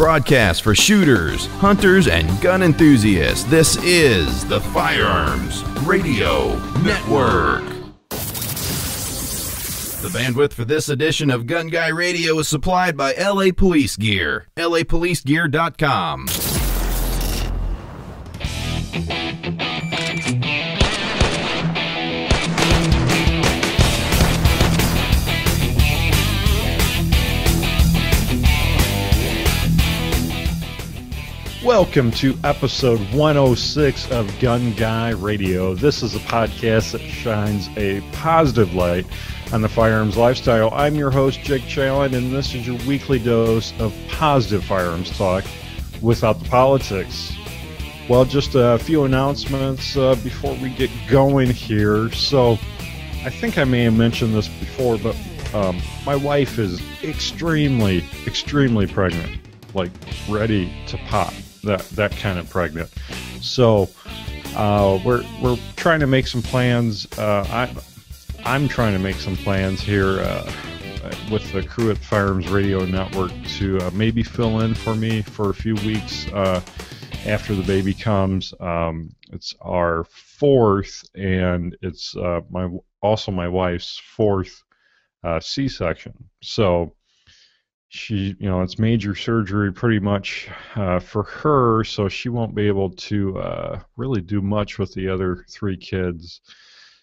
broadcast for shooters, hunters, and gun enthusiasts. This is the Firearms Radio Network. The bandwidth for this edition of Gun Guy Radio is supplied by LA Police Gear, lapolicegear.com. Welcome to episode 106 of Gun Guy Radio. This is a podcast that shines a positive light on the firearms lifestyle. I'm your host, Jake Challen, and this is your weekly dose of positive firearms talk without the politics. Well, just a few announcements before we get going here. So, I think I may have mentioned this before, but my wife is extremely pregnant, like ready to pop. That kind of pregnant. So we're trying to make some plans. I'm trying to make some plans here with the crew at the Firearms Radio Network to maybe fill in for me for a few weeks after the baby comes. It's our fourth, and it's also my wife's fourth C-section. So she, it's major surgery pretty much for her, so she won't be able to really do much with the other three kids.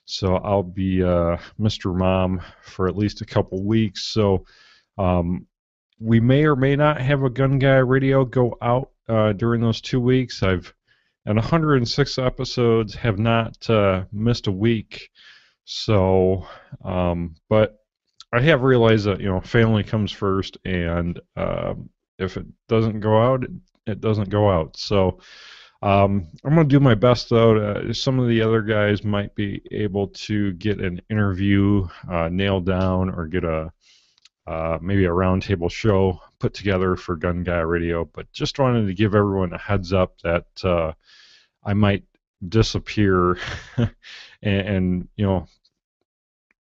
So I'll be Mr. Mom for at least a couple weeks. So we may or may not have a Gun Guy Radio go out during those 2 weeks. And 106 episodes have not missed a week. So, but I have realized that, family comes first, and if it doesn't go out, it doesn't go out. So I'm going to do my best, though. Some of the other guys might be able to get an interview nailed down or get maybe a roundtable show put together for Gun Guy Radio. But just wanted to give everyone a heads up that I might disappear and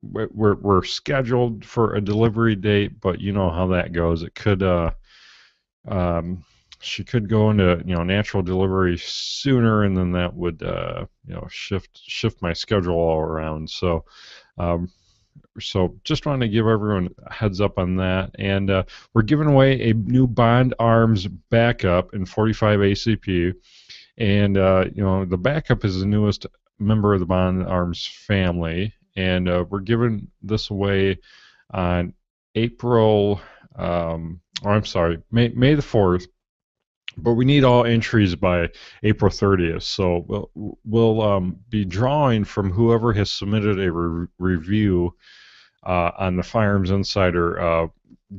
we're scheduled for a delivery date, but you know how that goes. It could she could go into natural delivery sooner, and then that would shift my schedule all around. So just wanted to give everyone a heads up on that. And we're giving away a new Bond Arms backup in 45 ACP, and the backup is the newest member of the Bond Arms family. And we're giving this away on May the 4th, but we need all entries by April 30th. So we'll be drawing from whoever has submitted a review on the Firearms Insider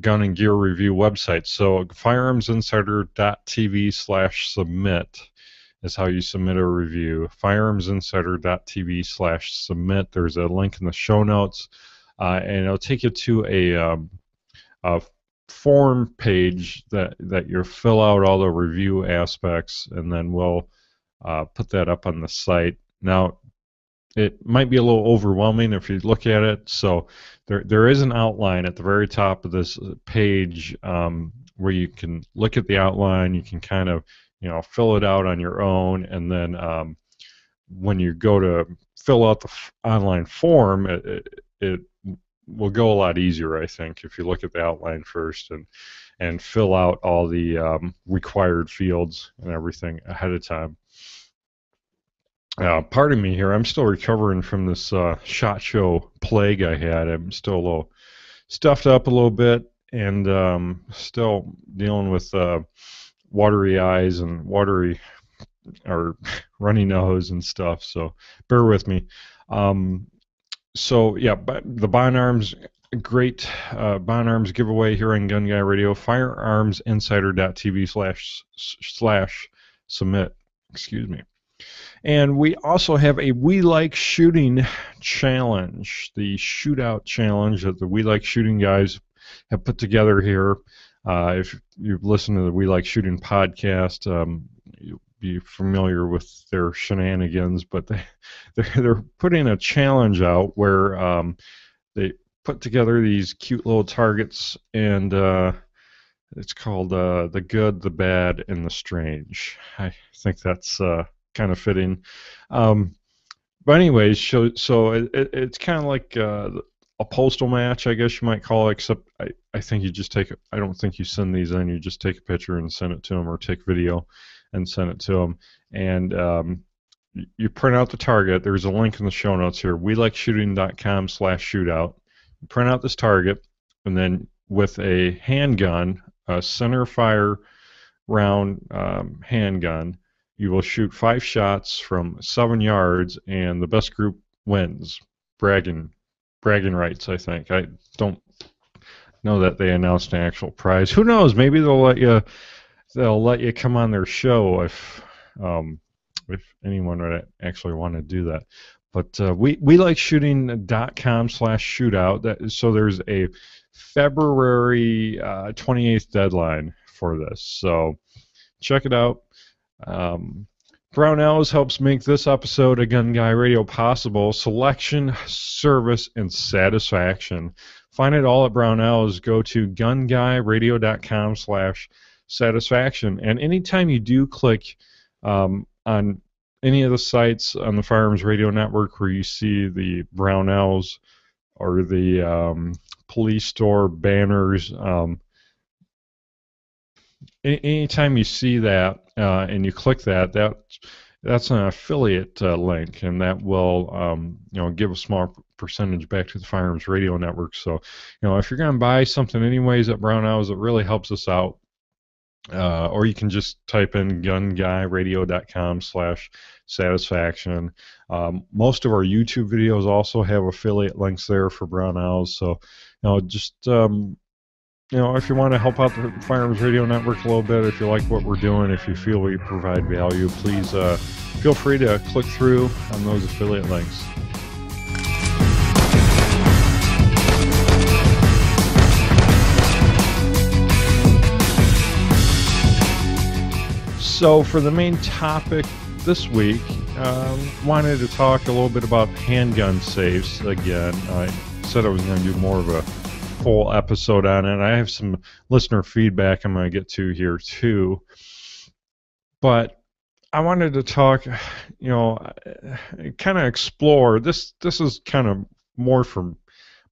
Gun and Gear Review website. So firearmsinsider.tv/submit. is how you submit a review. Firearmsinsider.tv/submit. There's a link in the show notes, and it'll take you to a form page that you fill out all the review aspects, and then we'll put that up on the site. Now, it might be a little overwhelming if you look at it, so there is an outline at the very top of this page where you can look at the outline. You can kind of fill it out on your own, and then when you go to fill out the online form, it will go a lot easier, I think, if you look at the outline first and fill out all the required fields and everything ahead of time. Pardon me here, I'm still recovering from this SHOT Show plague I had. I'm still a little stuffed up a little bit, and still dealing with watery eyes and watery or runny nose and stuff, so bear with me. So yeah, but the Bond Arms, great Bond Arms giveaway here on Gun Guy Radio. Firearmsinsider.tv/submit. Excuse me. And we also have a We Like Shooting challenge, the Shootout challenge that the We Like Shooting guys have put together here. If you've listened to the We Like Shooting podcast, you'll be familiar with their shenanigans, but they're putting a challenge out where they put together these cute little targets, and It's called The Good, the Bad, and the Strange. I think that's kind of fitting. Um, but anyways, it's kind of like a postal match, I guess you might call it, except I think you just take I don't think you send these in. You just take a picture and send it to them, or take video and send it to them. And you print out the target. There's a link in the show notes here, welikeshooting.com/shootout. You print out this target, and then with a handgun, a center fire round handgun, you will shoot 5 shots from 7 yards, and the best group wins. Bragging rights, I think. I don't know that they announced an actual prize. Who knows? Maybe they'll let you come on their show if anyone would actually want to do that. But we like shooting.com/shootout. So there's a February 28th deadline for this. So check it out. Brownells helps make this episode of Gun Guy Radio possible. Selection, service, and satisfaction. Find it all at Brownells. Go to gunguyradio.com/satisfaction. And anytime you do click on any of the sites on the Firearms Radio Network where you see the Brownells or the police store banners, anytime you see that and you click that's an affiliate link, and that will give a small percentage back to the Firearms Radio Network. So if you're going to buy something anyways at Brownells, it really helps us out. Or you can just type in gunguyradio.com/satisfaction. Most of our YouTube videos also have affiliate links there for Brownells. So just if you want to help out the Firearms Radio Network a little bit, if you like what we're doing, if you feel we provide value, please feel free to click through on those affiliate links. So for the main topic this week, wanted to talk a little bit about handgun safes again. I said I was going to do more of a full episode on it. I have some listener feedback I'm going to get to here too. But I wanted to talk, kind of explore. This is kind of more for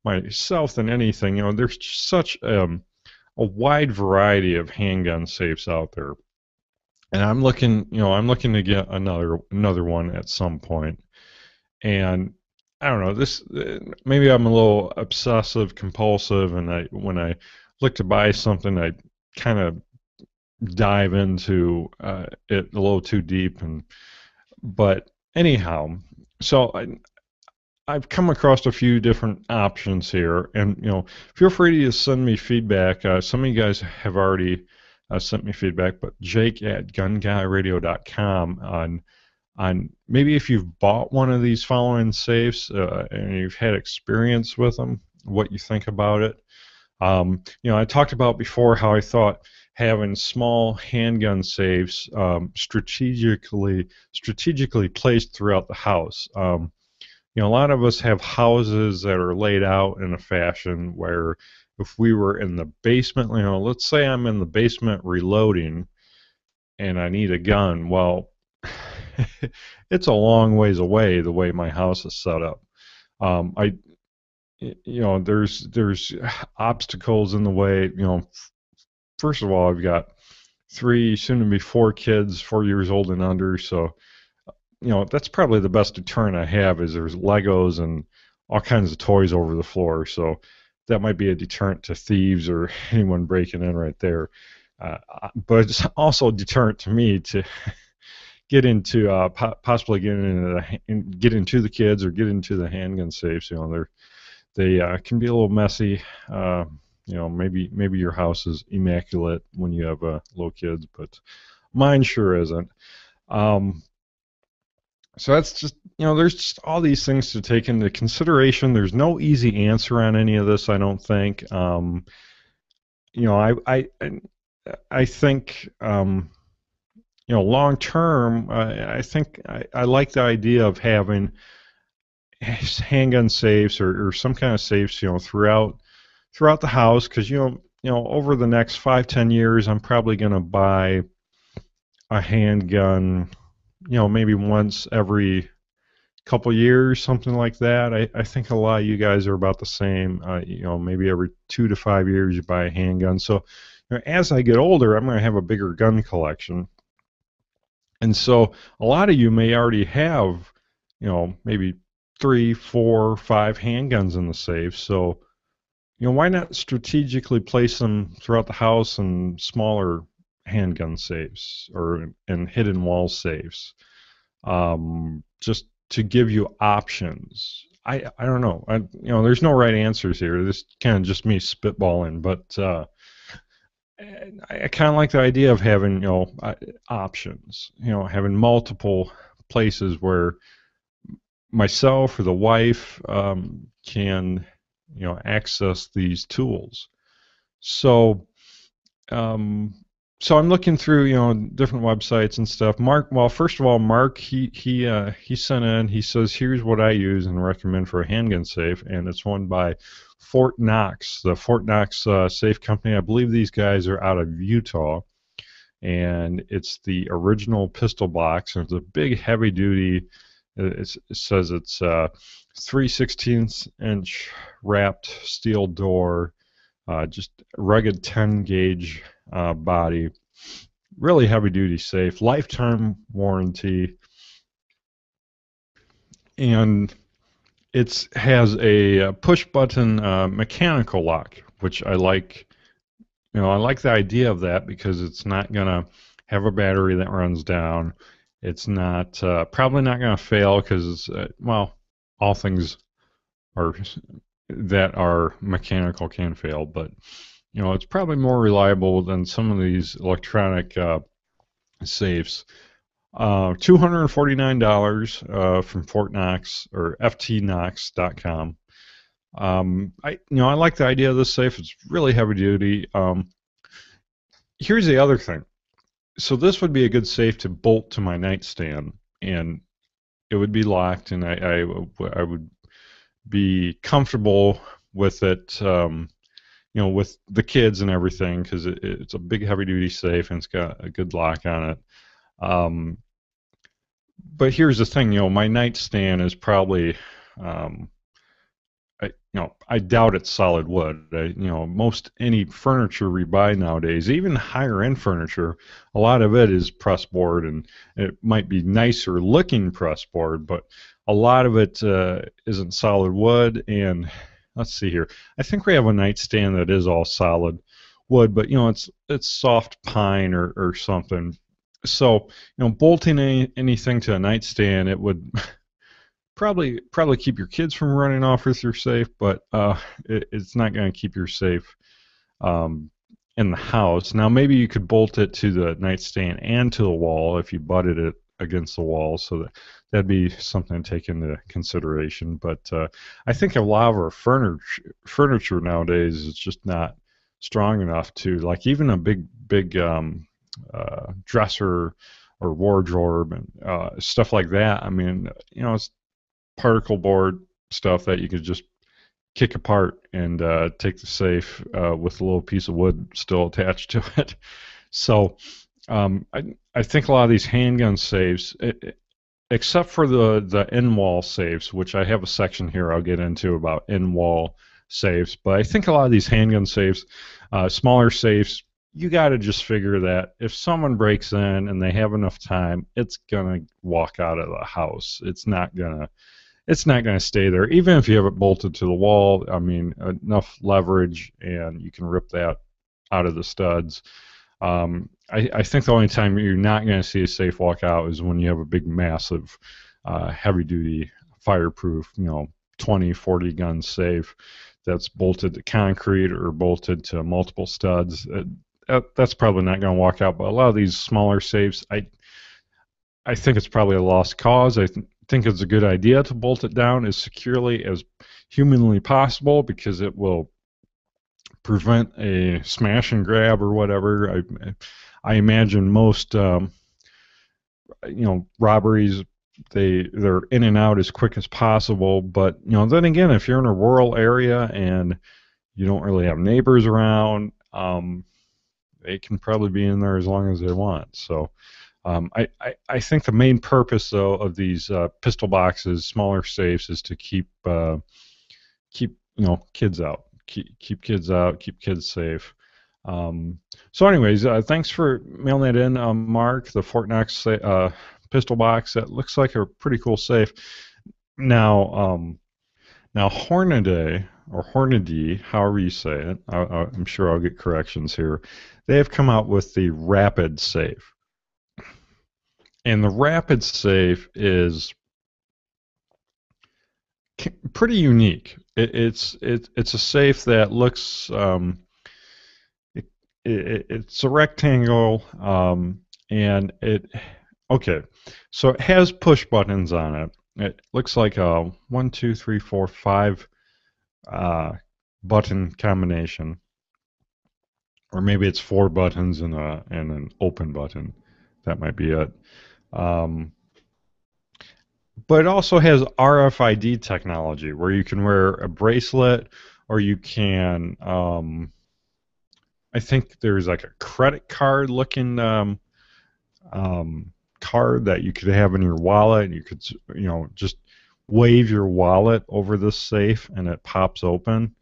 myself than anything. There's such a wide variety of handgun safes out there. And I'm looking to get another one at some point. And I don't know, maybe I'm a little obsessive compulsive, and when I look to buy something, I kind of dive into it a little too deep. But anyhow, so I've come across a few different options here, and feel free to send me feedback. Some of you guys have already sent me feedback, but Jake at gunguyradio.com on maybe if you've bought one of these following safes and you've had experience with them, what you think about it. I talked about before how I thought having small handgun safes strategically placed throughout the house. A lot of us have houses that are laid out in a fashion where if we were in the basement, let's say I'm in the basement reloading and I need a gun. Well, it's a long ways away the way my house is set up. There's obstacles in the way. First of all, I've got 3, soon to be 4 kids, 4 years old and under. So, that's probably the best deterrent I have is there's Legos and all kinds of toys over the floor. So that might be a deterrent to thieves or anyone breaking in right there. But it's also a deterrent to me to get into possibly get into the kids or get into the handgun safes. They can be a little messy. Maybe your house is immaculate when you have little kids, but mine sure isn't. So that's just there's just all these things to take into consideration. There's no easy answer on any of this, I don't think. I think long term, I think I like the idea of having handgun safes or some kind of safes, throughout the house, because over the next 5-10 years, I'm probably going to buy a handgun, maybe once every couple years, something like that. I think a lot of you guys are about the same. Maybe every 2 to 5 years you buy a handgun. So as I get older, I'm going to have a bigger gun collection. And so a lot of you may already have, maybe 3, 4, 5 handguns in the safe. So, why not strategically place them throughout the house in smaller handgun safes or in hidden wall safes? Just to give you options. I don't know. There's no right answers here. This kind of just me spitballing, but I kind of like the idea of having options. Having multiple places where myself or the wife can access these tools. So so I'm looking through different websites and stuff. First of all, Mark he sent in. He says, here's what I use and recommend for a handgun safe, and it's one by Fort Knox, the Fort Knox safe company. I believe these guys are out of Utah, and it's the original pistol box, and it's a big heavy duty. It says it's 3/16" wrapped steel door, just rugged 10 gauge body, really heavy duty safe, lifetime warranty, and it has a push button mechanical lock, which I like. I like the idea of that because it's not gonna have a battery that runs down. It's not probably not gonna fail because all things that are mechanical can fail, but it's probably more reliable than some of these electronic safes. $249 from Fort Knox or ftnox.com. I like the idea of this safe. It's really heavy duty. Here's the other thing. So this would be a good safe to bolt to my nightstand, and it would be locked, and I would be comfortable with it. With the kids and everything, because it's a big heavy-duty safe and it's got a good lock on it. But here's the thing, my nightstand is probably, I doubt it's solid wood. Most any furniture we buy nowadays, even higher-end furniture, a lot of it is press board, and it might be nicer looking press board, but a lot of it isn't solid wood. And let's see here. I think we have a nightstand that is all solid wood, but it's soft pine or something. So bolting anything to a nightstand, it would probably keep your kids from running off with your safe, but it's not going to keep your safe in the house. Now maybe you could bolt it to the nightstand and to the wall if you butted it against the wall, so that'd be something to take into consideration. But I think a lot of our furniture nowadays is just not strong enough to, like, even a big dresser or wardrobe and stuff like that. I mean, it's particle board stuff that you could just kick apart and take the safe with a little piece of wood still attached to it. So I think a lot of these handgun safes, except for the in-wall safes, which I have a section here I'll get into about in-wall safes, but I think a lot of these handgun safes, smaller safes, you got to just figure that if someone breaks in and they have enough time, it's gonna walk out of the house. It's not gonna stay there, even if you have it bolted to the wall. I mean, enough leverage, and you can rip that out of the studs. I think the only time you're not going to see a safe walk out is when you have a big, massive, heavy-duty, fireproof, 20, 40 gun safe that's bolted to concrete or bolted to multiple studs. That's probably not going to walk out. But a lot of these smaller safes, I think it's probably a lost cause. I think it's a good idea to bolt it down as securely as humanly possible, because it will prevent a smash and grab or whatever. I imagine most robberies, they're in and out as quick as possible. But then again, if you're in a rural area and you don't really have neighbors around, they can probably be in there as long as they want. So I think the main purpose, though, of these pistol boxes, smaller safes, is to keep kids out, keep kids out, keep kids safe. So anyways, thanks for mailing that in, Mark. The Fort Knox pistol box, that looks like a pretty cool safe. Now Hornady, or Hornady, however you say it, I'm sure I'll get corrections here. They have come out with the Rapid Safe. And the Rapid Safe is pretty unique. It's a safe that looks it's a rectangle, and so it has push buttons on it. It looks like a 1, 2, 3, 4, 5 button combination, or maybe it's 4 buttons and an open button. That might be it. But it also has RFID technology where you can wear a bracelet, or you can, I think there's like a credit card looking card that you could have in your wallet, and you could, just wave your wallet over this safe and it pops open.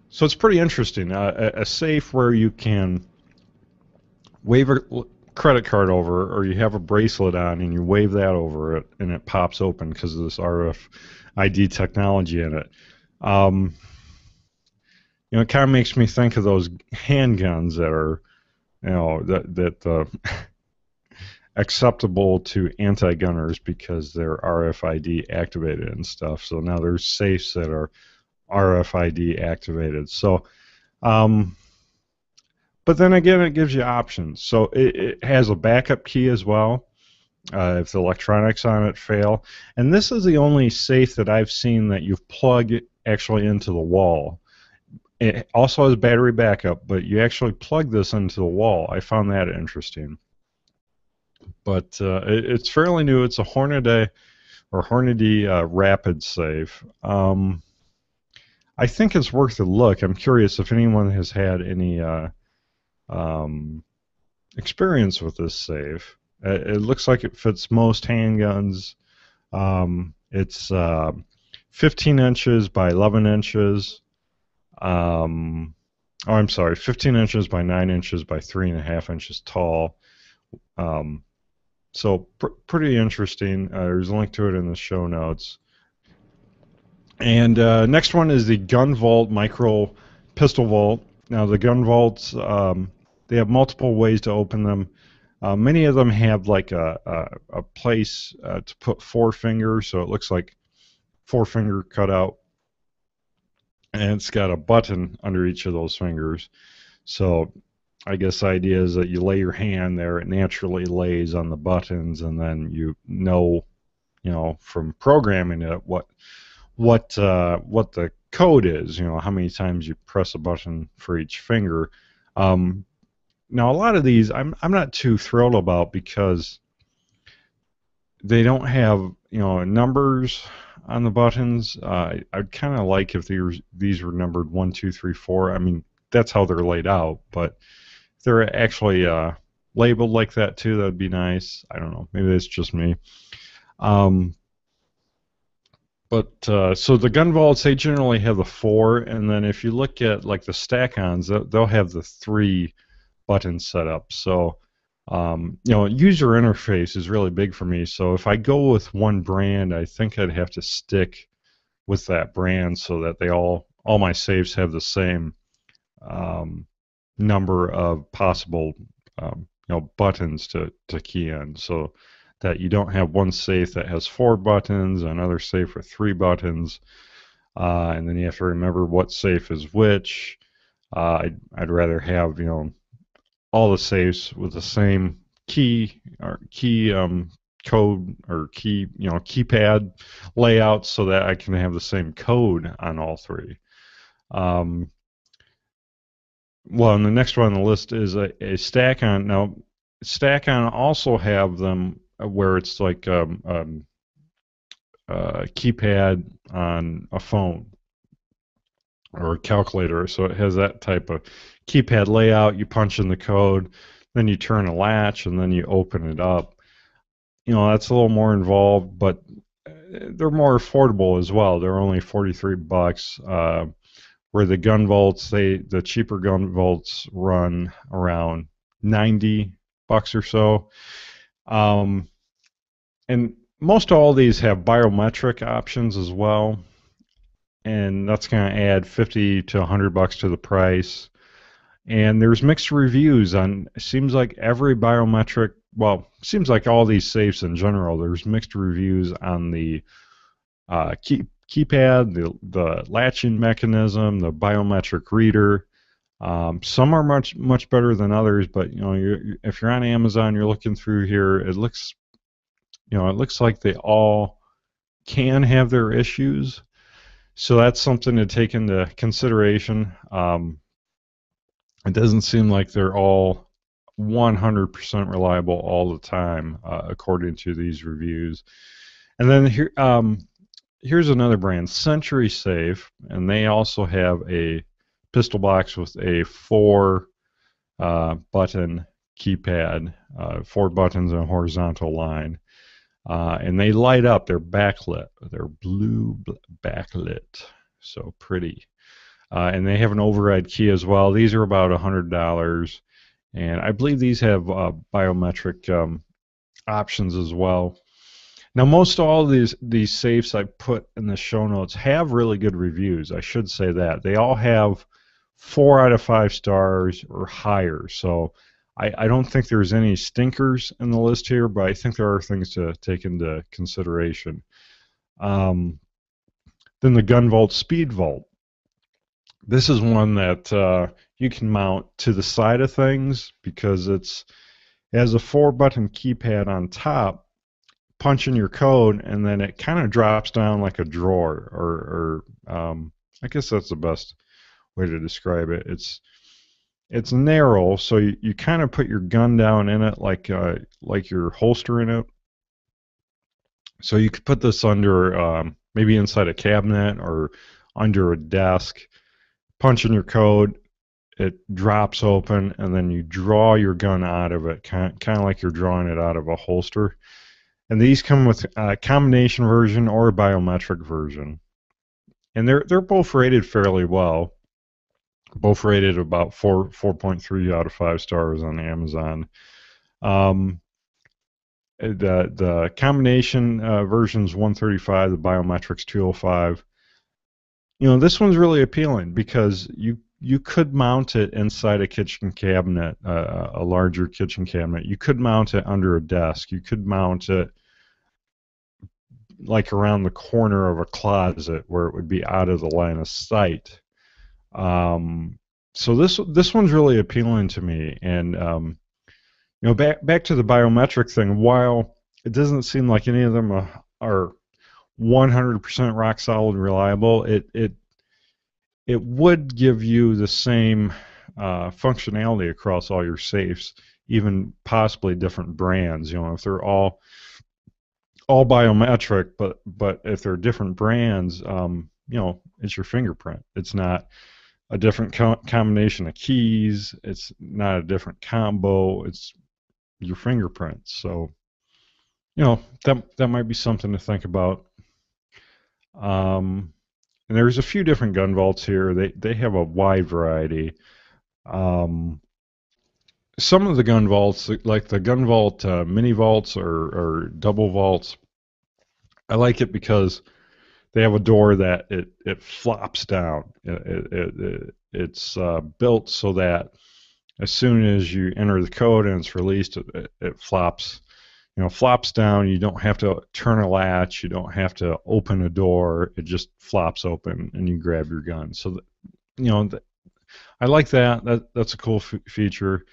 So it's pretty interesting. A safe where you can wave a credit card over, or you have a bracelet on and you wave that over it and it pops open because of this RFID technology in it. It kind of makes me think of those handguns that are, that acceptable to anti-gunners because they're RFID activated and stuff. So now there's safes that are RFID activated. So, but then again, it gives you options. So it has a backup key as well if the electronics on it fail. And this is the only safe that I've seen that you've plugged actually into the wall. It also has battery backup, but you actually plug this into the wall. I found that interesting. But it's fairly new. It's a Hornady Rapid Safe. I think it's worth a look. I'm curious if anyone has had any experience with this safe. It looks like it fits most handguns. It's 15 inches by 11 inches. I'm sorry, 15 inches by 9 inches by 3.5 inches tall. So pretty interesting. There's a link to it in the show notes. And next one is the Gunvault Micro Pistol Vault. Now the Gunvaults, they have multiple ways to open them. Many of them have like a place to put 4 fingers, so it looks like 4-finger cutout. And it's got a button under each of those fingers. So I guess the idea is that you lay your hand there, it naturally lays on the buttons, and then you know from programming it what the code is, how many times you press a button for each finger. Now a lot of these I'm not too thrilled about because they don't have numbers on the buttons. I'd kind of like if these were numbered 1, 2, 3, 4. I mean, that's how they're laid out, but if they're actually labeled like that too, that'd be nice. I don't know. Maybe that's just me. But so the Gunvaults, they generally have the 4, and then if you look at like the stack-ons, they'll have the 3 buttons set up. So user interface is really big for me. So if I go with one brand, I think I'd have to stick with that brand so that all my safes have the same number of possible buttons to key in, so that you don't have one safe that has 4 buttons, another safe with 3 buttons, and then you have to remember what safe is which. I'd rather have all the safes with the same key or key code or key keypad layout so that I can have the same code on all 3. Well, and the next one on the list is a stack-on. Now, stack-on also have them where it's like keypad on a phone. or a calculator, so it has that type of keypad layout. You punch in the code, then you turn a latch, and then you open it up. That's a little more involved, but they're more affordable as well. They're only $43. Where the Gunvaults, the cheaper Gunvaults run around $90 or so. And most all these have biometric options as well, and that's going to add $50 to $100 to the price. And there's mixed reviews on. It seems like every biometric. Well, seems like all these safes in general. There's mixed reviews on the keypad, the latching mechanism, the biometric reader. Some are much better than others, but if you're on Amazon, you're looking through here, it looks like they all can have their issues. So that's something to take into consideration. It doesn't seem like they're all 100% reliable all the time, according to these reviews. And then here's another brand, Sentry Safe, and they also have a pistol box with a 4-button keypad, 4 buttons in a horizontal line. And they light up. They're backlit. They're blue backlit. So pretty. And they have an override key as well. These are about $100. And I believe these have biometric options as well. Now, most all these safes I put in the show notes have really good reviews. I should say that. They all have 4 out of 5 stars or higher. So I don't think there's any stinkers in the list here, but I think there are things to take into consideration. Then the Gunvault SpeedVault. This is one that you can mount to the side of things because it has a 4-button keypad on top. Punch in your code, and then it kind of drops down like a drawer, or I guess that's the best way to describe it. It's narrow, so you kind of put your gun down in it like your holster in it. So you could put this under maybe inside a cabinet or under a desk. Punch in your code, it drops open, and then you draw your gun out of it, kind of like you're drawing it out of a holster. And these come with a combination version or a biometric version. And they're both rated fairly well. Both rated about 4.3 out of 5 stars on Amazon. The combination version's 135, the biometrics 205. This one's really appealing because you could mount it inside a kitchen cabinet, a larger kitchen cabinet. You could mount it under a desk. You could mount it like around the corner of a closet where it would be out of the line of sight. So this one's really appealing to me. And back to the biometric thing. While it doesn't seem like any of them are 100% rock solid reliable, it would give you the same functionality across all your safes, even possibly different brands. If they're all biometric, but if they're different brands, it's your fingerprint. It's not a different combination of keys. It's not a different combo. It's your fingerprint. So, that might be something to think about. And there's a few different Gunvaults here. They have a wide variety. Some of the Gunvaults, like the Gunvault mini vaults or double vaults, I like it because they have a door that it flops down. It's built so that as soon as you enter the code and it's released, it flops. Flops down. You don't have to turn a latch. You don't have to open a door. It just flops open, and you grab your gun. So, I like that. That's a cool feature.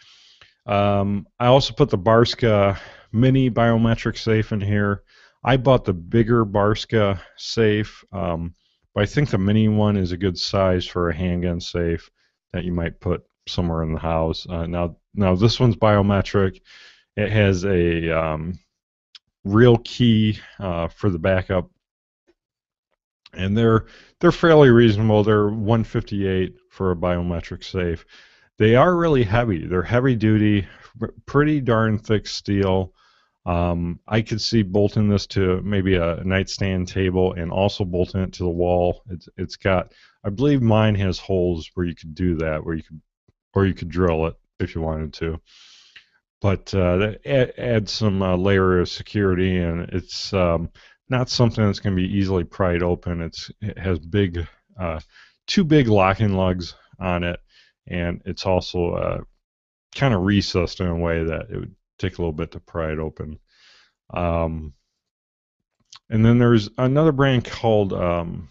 I also put the Barska mini biometric safe in here. I bought the bigger Barska safe, but I think the mini one is a good size for a handgun safe that you might put somewhere in the house. Now this one's biometric. It has a real key for the backup and they're fairly reasonable. They're 158 for a biometric safe. They are really heavy. They're heavy duty, pretty darn thick steel. I could see bolting this to maybe a nightstand table and also bolting it to the wall. It's got, I believe mine has holes where you could do that, or you could drill it if you wanted to. But that adds some layer of security, and it's not something that's going to be easily pried open. It has two big locking lugs on it, and it's also kind of recessed in a way that it would take a little bit to pry it open. And then there's another brand called, I'm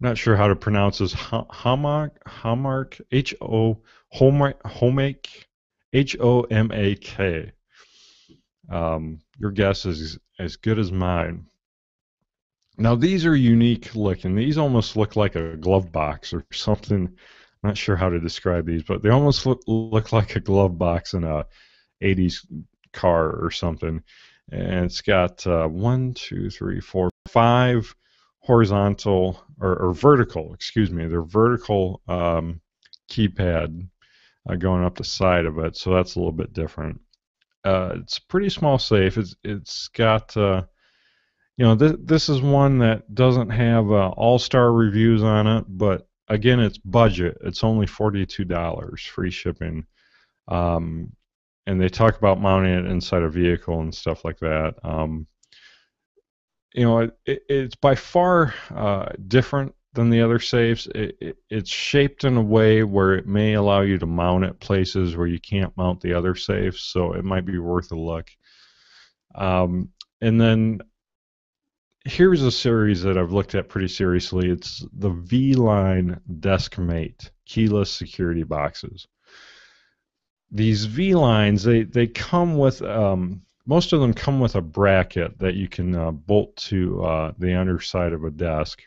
not sure how to pronounce this, Homak, Homak, Homak. Your guess is as good as mine. Now, these are unique looking. These almost look like a glove box or something. I'm not sure how to describe these, but they almost look like a glove box in a 80s car or something. And it's got 5 horizontal or vertical, excuse me, they're vertical keypad going up the side of it, so that's a little bit different. It's a pretty small safe. It's got this is one that doesn't have all-star reviews on it, but again, it's budget. It's only $42, free shipping. And they talk about mounting it inside a vehicle and stuff like that. It's by far different than the other safes. It's shaped in a way where it may allow you to mount it places where you can't mount the other safes, so it might be worth a look. And then here's a series that I've looked at pretty seriously. It's the V-Line DeskMate keyless security boxes. These V-Lines, they come with, most of them come with a bracket that you can bolt to the underside of a desk,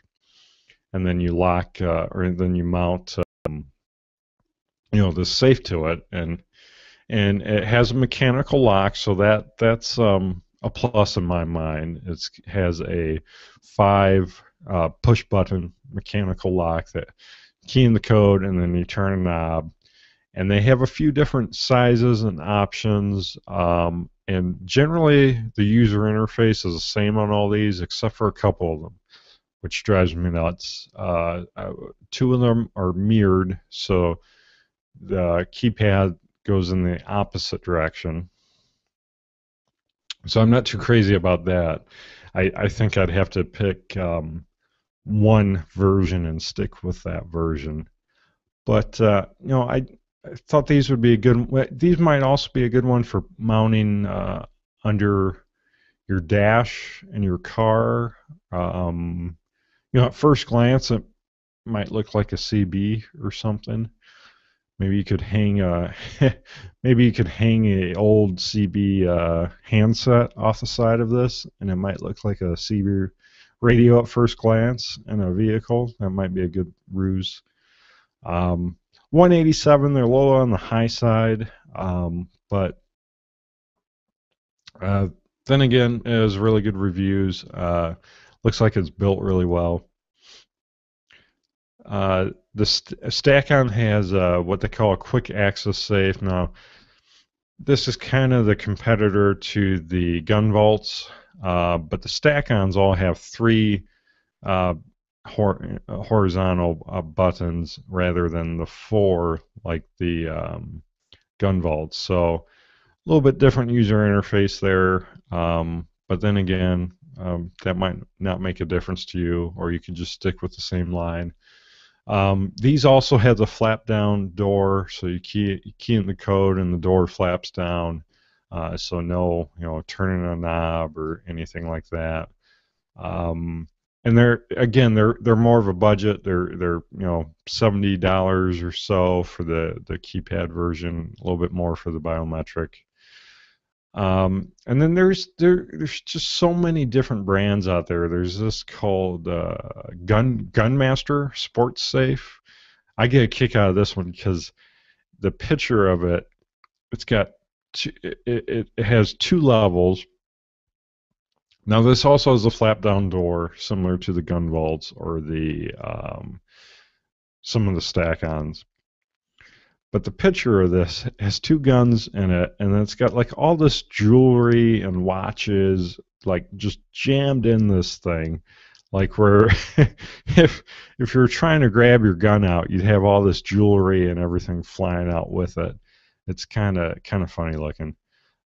and then you lock, or then you mount, the safe to it, and it has a mechanical lock, so that's a plus in my mind. It has a 5 push button mechanical lock that key in the code, and then you turn a knob. And they have a few different sizes and options, and generally the user interface is the same on all these except for a couple of them, which drives me nuts. 2 of them are mirrored, so the keypad goes in the opposite direction. So I'm not too crazy about that. I think I'd have to pick one version and stick with that version. But I thought these would be a good. These might also be a good one for mounting under your dash in your car. At first glance, it might look like a CB or something. Maybe you could hang a old CB handset off the side of this, and it might look like a CB radio at first glance in a vehicle. That might be a good ruse. 187, they're low on the high side, but then again, it has really good reviews. Looks like it's built really well. The Stack-On has what they call a quick access safe. Now, this is kind of the competitor to the Gunvaults, but the Stack-Ons all have 3 horizontal buttons rather than the 4 like the Gunvaults. So a little bit different user interface there, but then again, that might not make a difference to you, or you can just stick with the same line. These also have the flap down door, so you key in the code and the door flaps down, so no turning a knob or anything like that. And they're more of a budget. They're $70 or so for the keypad version, a little bit more for the biometric. And then there's just so many different brands out there. There's this called Gunmaster Sports Safe. I get a kick out of this one because the picture of it, it has 2 levels. Now this also has a flap down door similar to the Gunvaults or the some of the stack-ons. But the picture of this has two guns in it, and it's got like all this jewelry and watches like just jammed in this thing. Like where if you're trying to grab your gun out, you'd have all this jewelry and everything flying out with it. It's kind of funny looking.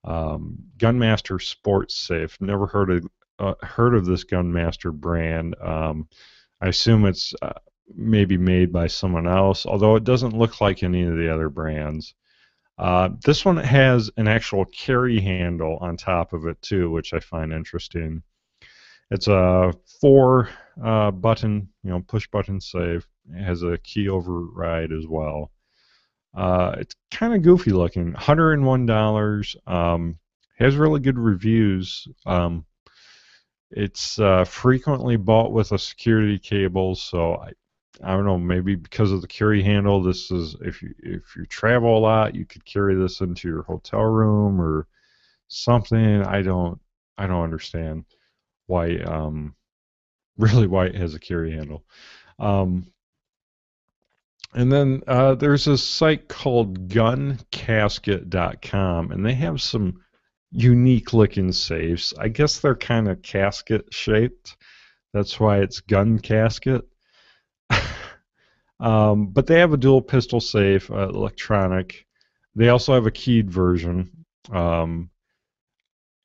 Gunmaster Sports Safe. Never heard of this Gunmaster brand. I assume it's maybe made by someone else, although it doesn't look like any of the other brands. This one has an actual carry handle on top of it too, which I find interesting. It's a 4 button, push button safe. It has a key override as well. It's kind of goofy looking. $101. Has really good reviews. It's frequently bought with a security cable, so I don't know, maybe because of the carry handle, this is if you travel a lot, you could carry this into your hotel room or something. I don't understand why really why it has a carry handle. And then there's a site called guncasket.com, and they have some unique looking safes. I guess they're kind of casket shaped. That's why it's gun casket. But they have a dual pistol safe, electronic. They also have a keyed version.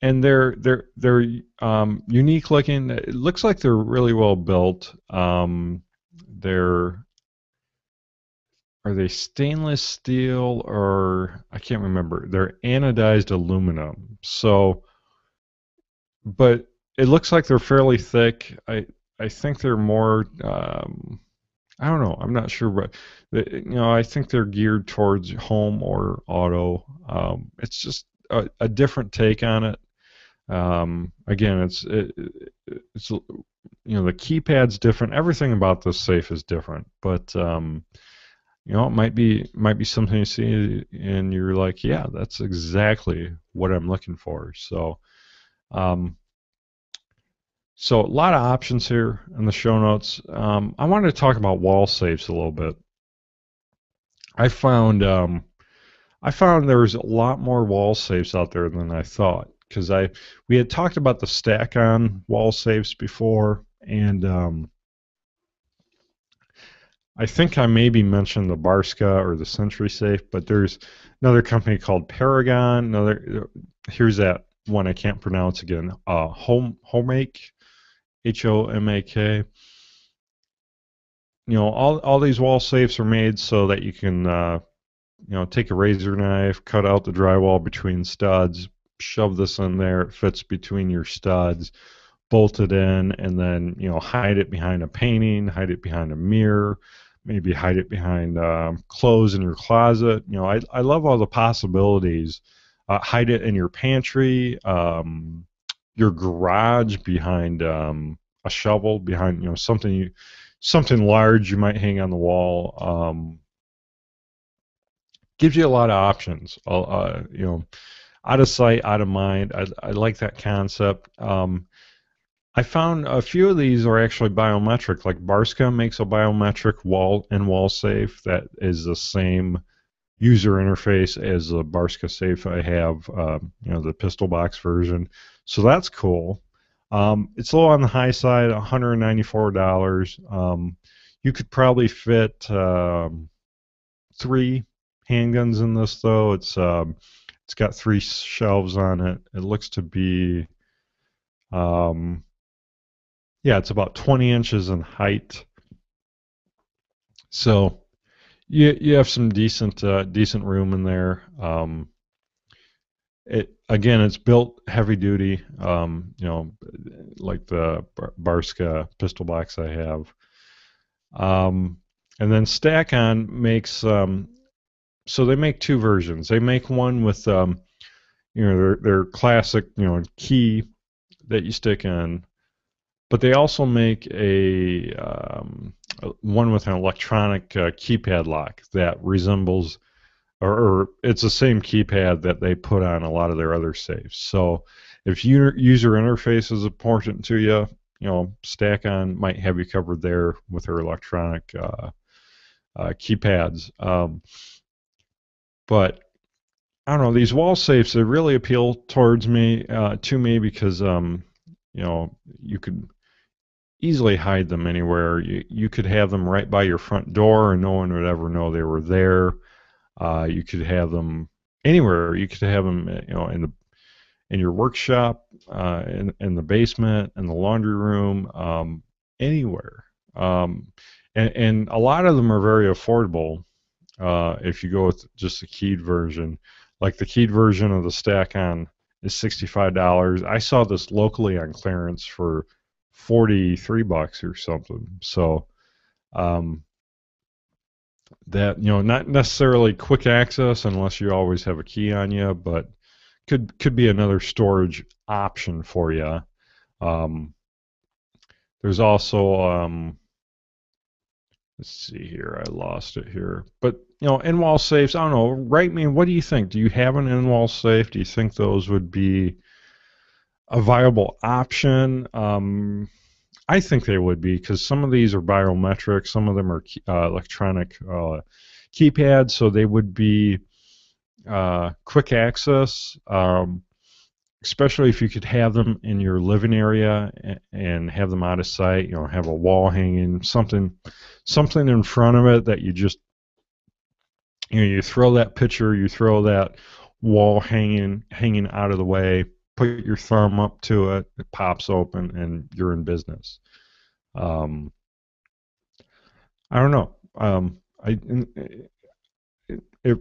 And they're unique looking. It looks like they're really well built. Are they stainless steel or I can't remember. They're anodized aluminum. So, but it looks like they're fairly thick. I think they're more. I don't know. I'm not sure, but I think they're geared towards home or auto. It's just a different take on it. Again, it's the keypad's different. Everything about this safe is different, but it might be something you see and you're like, yeah, that's exactly what I'm looking for. So, so a lot of options here in the show notes. I wanted to talk about wall safes a little bit. I found there's a lot more wall safes out there than I thought, because we had talked about the stack-on wall safes before, and I think I maybe mentioned the Barska or the Sentry safe, but there's another company called Paragon. Here's that one I can't pronounce again. Homak, Homak. All these wall safes are made so that you can take a razor knife, cut out the drywall between studs, shove this in there. It fits between your studs, bolt it in, and then hide it behind a painting, hide it behind a mirror. Maybe hide it behind clothes in your closet. I love all the possibilities. Hide it in your pantry, your garage, behind a shovel, behind something large you might hang on the wall. Gives you a lot of options. Out of sight, out of mind. I like that concept. I found a few of these are actually biometric. Like Barska makes a biometric wall safe that is the same user interface as the Barska safe I have, the pistol box version. So that's cool. It's a little on the high side, $194. You could probably fit 3 handguns in this, though. It's got 3 shelves on it. It looks to be it's about 20 inches in height. So you have some decent room in there. It's built heavy duty, like the Barska pistol box I have. And then Stack-On makes so they make 2 versions. They make one with their classic key that you stick in. But they also make a one with an electronic keypad lock that resembles, or it's the same keypad that they put on a lot of their other safes. So if user interface is important to you, Stack-On might have you covered there with their electronic keypads. But I don't know, these wall safes, they really appeal to me because you could easily hide them anywhere. You could have them right by your front door and no one would ever know they were there. You could have them anywhere. You could have them, in your workshop, in the basement, in the laundry room, anywhere. And a lot of them are very affordable if you go with just the keyed version. Like the keyed version of the Stack-On is $65. I saw this locally on clearance for $43 or something. So that, not necessarily quick access unless you always have a key on you, but could be another storage option for you. There's also let's see here, I lost it here, but in-wall safes, I don't know, write me, what do you think? Do you have an in-wall safe? Do you think those would be a viable option? I think they would be, because some of these are biometric, some of them are electronic keypads, so they would be quick access, especially if you could have them in your living area and have them out of sight. Have a wall hanging, something in front of it that you just, you throw that picture, you throw that wall hanging out of the way, put your thumb up to it, it pops open, and you're in business. I don't know. It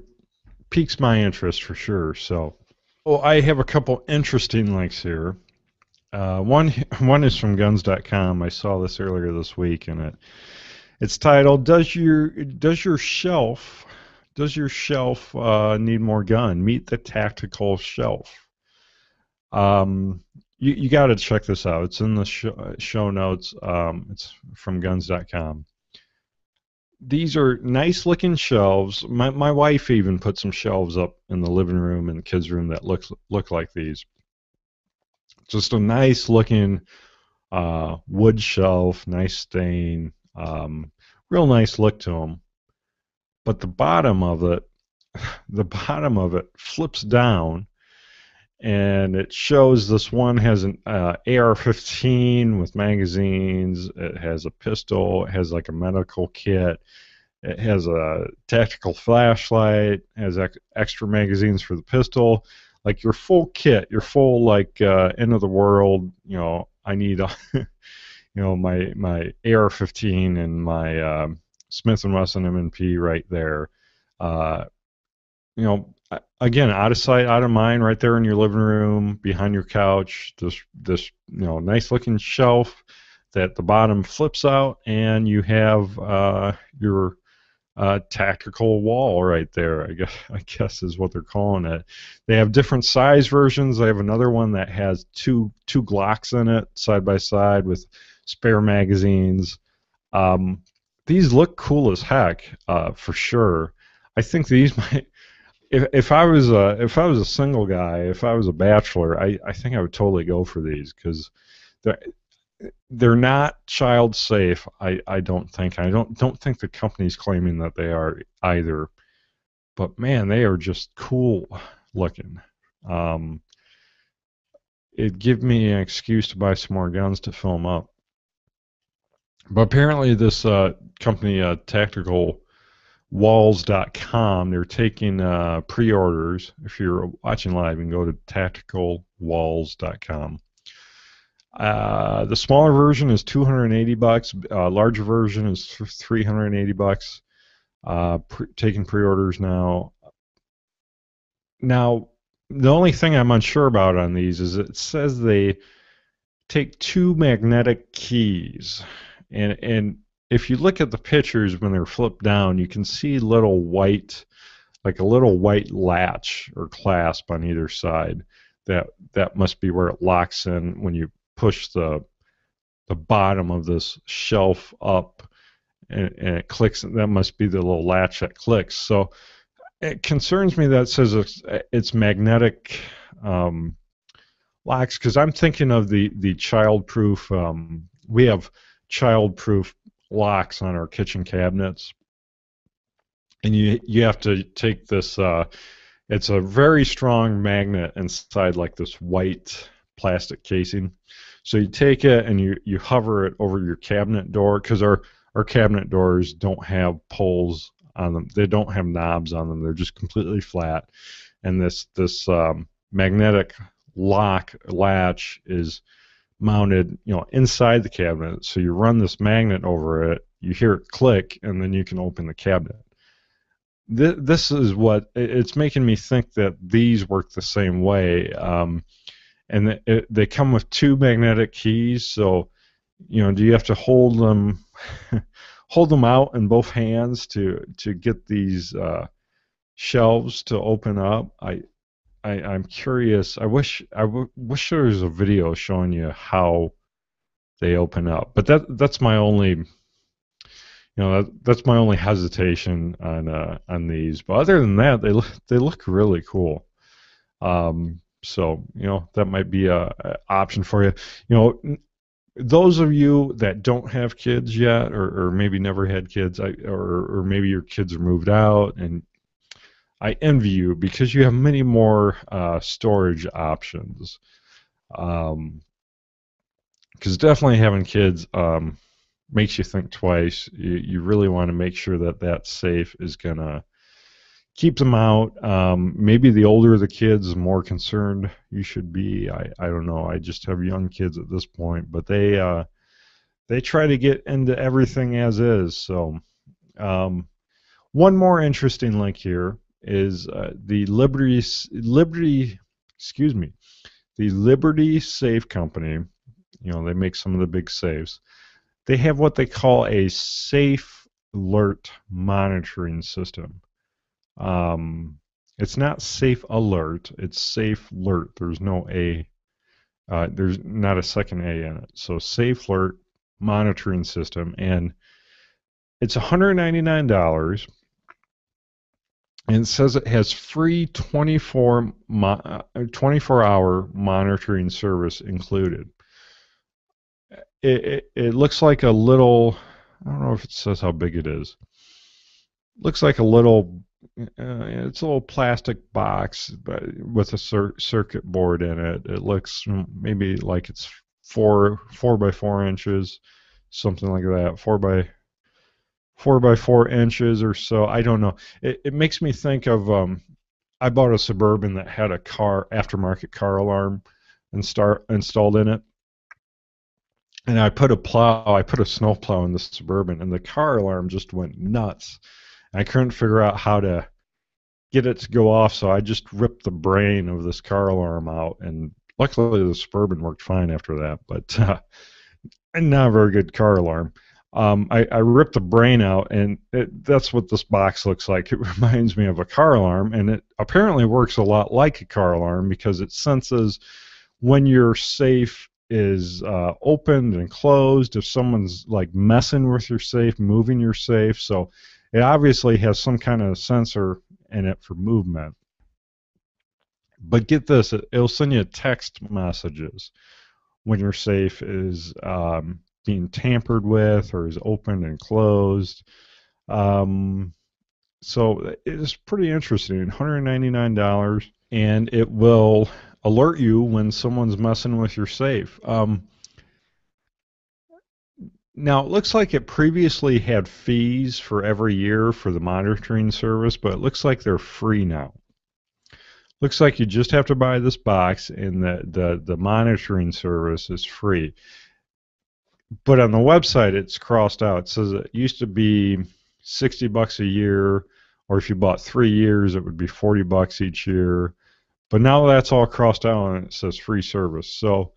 piques my interest for sure. So, I have a couple interesting links here. One is from guns.com. I saw this earlier this week, and it's titled "Does your shelf need more gun? Meet the tactical shelf." You got to check this out. It's in the show notes. It's from guns.com. These are nice looking shelves. My wife even put some shelves up in the living room and the kids' room that look like these. Just a nice looking wood shelf, nice stain, real nice look to them. But the bottom of it flips down, and it shows this one has an AR-15 with magazines. It has a pistol. It has like a medical kit. It has a tactical flashlight. It has extra magazines for the pistol. Like your full kit, your full end of the world. I need my AR-15 and my Smith & Wesson M&P right there. Again, out of sight, out of mind, right there in your living room, behind your couch. This nice looking shelf that the bottom flips out, and you have your tactical wall right there. I guess is what they're calling it. They have different size versions. They have another one that has two Glocks in it, side by side with spare magazines. These look cool as heck, for sure. I think these might. If I was a single guy, if I was a bachelor, I think I would totally go for these, because they're not child safe. I don't think. I don't think the company's claiming that they are either. But man, they are just cool looking. It give me an excuse to buy some more guns to fill them up. But apparently, this company, tacticalwalls.com, they're taking pre-orders. If you're watching live, you can go to tacticalwalls.com. The smaller version is $280. Larger version is $380. Taking pre-orders now. Now, the only thing I'm unsure about on these is it says they take two magnetic keys, and if you look at the pictures when they're flipped down, you can see a little white latch or clasp on either side. That must be where it locks in when you push the bottom of this shelf up, and it clicks. That must be the little latch that clicks. So it concerns me that it says it's magnetic locks, because I'm thinking of the child-proof. We have child-proof locks on our kitchen cabinets, and you have to take this. It's a very strong magnet inside like this white plastic casing. So you take it and you hover it over your cabinet door, because our cabinet doors don't have pulls on them. They don't have knobs on them. They're just completely flat. And this magnetic lock latch is mounted, inside the cabinet. So you run this magnet over it, you hear it click, and then you can open the cabinet. This is what it's making me think that these work the same way. And they come with two magnetic keys. So, do you have to hold them out in both hands to get these shelves to open up? I'm curious. I wish there was a video showing you how they open up. But that's my only that's my only hesitation on these. But other than that, they look really cool. So that might be a option for you. Those of you that don't have kids yet, or maybe never had kids, or maybe your kids are moved out, and I envy you because you have many more storage options. Because definitely having kids makes you think twice. You really want to make sure that safe is gonna keep them out. Maybe the older the kids, the more concerned you should be. I don't know. I just have young kids at this point, but they try to get into everything as is. So one more interesting link here is the Liberty Safe Company. They make some of the big safes. They have what they call a safe alert monitoring system. It's not safe alert, it's safe alert. There's no A, there's not a second A in it. So safe alert monitoring system, and it's $199, and it says it has free 24-hour monitoring service included. It looks like a little, I don't know if it says how big it is. Looks like a little, it's a little plastic box with a circuit board in it. It looks maybe like it's 4 by 4 inches, something like that. 4 by 4 inches or so. I don't know. It makes me think of, I bought a Suburban that had a aftermarket car alarm installed in it. And I put a snow plow in the Suburban, and the car alarm just went nuts. I couldn't figure out how to get it to go off, so I just ripped the brain of this car alarm out, and luckily the Suburban worked fine after that, but not a very good car alarm. I ripped the brain out, and that's what this box looks like. It reminds me of a car alarm, and it apparently works a lot like a car alarm because it senses when your safe is opened and closed, if someone's like messing with your safe, moving your safe. So it obviously has some kind of sensor in it for movement. But get this, it'll send you text messages when your safe is being tampered with or is opened and closed. So it is pretty interesting. $199, and it will alert you when someone's messing with your safe. Now, it looks like it previously had fees for every year for the monitoring service, but it looks like they're free now. Looks like you just have to buy this box, and the monitoring service is free. But on the website, it's crossed out. It says it used to be $60 a year, or if you bought 3 years, it would be $40 each year. But now that's all crossed out, and it says free service. So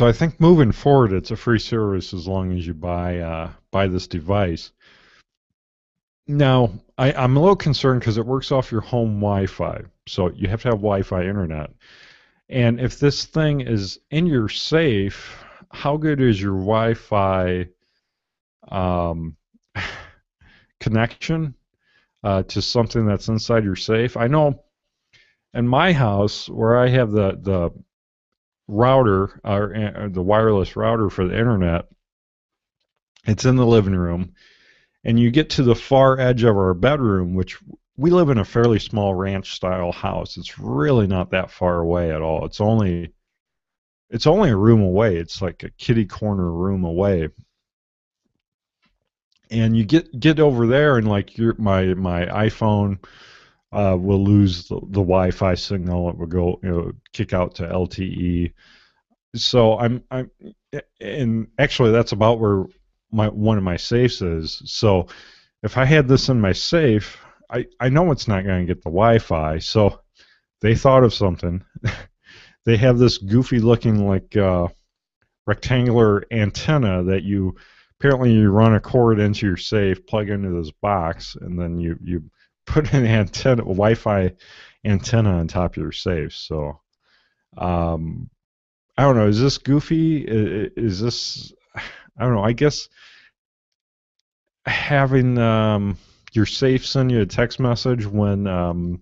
I think moving forward, it's a free service as long as you buy this device. Now, I'm a little concerned because it works off your home Wi-Fi, so you have to have Wi-Fi internet. And if this thing is in your safe, how good is your Wi-Fi connection to something that's inside your safe? I know in my house where I have the router or the wireless router for the internet, it's in the living room, and you get to the far edge of our bedroom, which we live in a fairly small ranch style house. It's really not that far away at all. It's only a room away. It's like a kitty corner room away. And you get over there, and like my iPhone will lose the Wi-Fi signal. It will go, kick out to LTE. So and actually that's about where one of my safes is. So if I had this in my safe, I know it's not going to get the Wi-Fi. So they thought of something. They have this goofy looking like rectangular antenna that apparently you run a cord into your safe, plug into this box, and then you put an antenna, a Wi-Fi antenna on top of your safe. So I don't know. Is this goofy? Is this? I don't know. I guess having your safe send you a text message when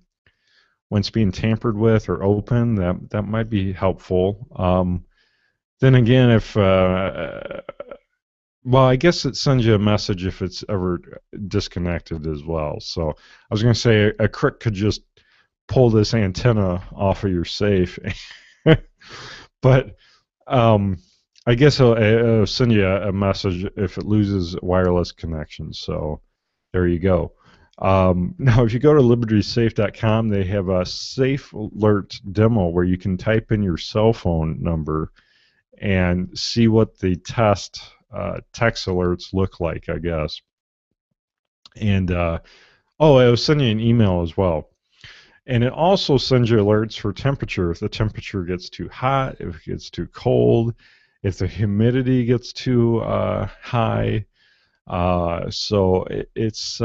it's being tampered with or open, that might be helpful. Then again, if well, I guess it sends you a message if it's ever disconnected as well. So I was going to say a crick could just pull this antenna off of your safe, but I guess it'll send you a message if it loses wireless connection. So there you go. Now, if you go to libertysafe.com, they have a Safe Alert demo where you can type in your cell phone number and see what the text alerts look like, I guess. And it'll send you an email as well. And it also sends you alerts for temperature. If the temperature gets too hot, if it gets too cold, if the humidity gets too high. So it's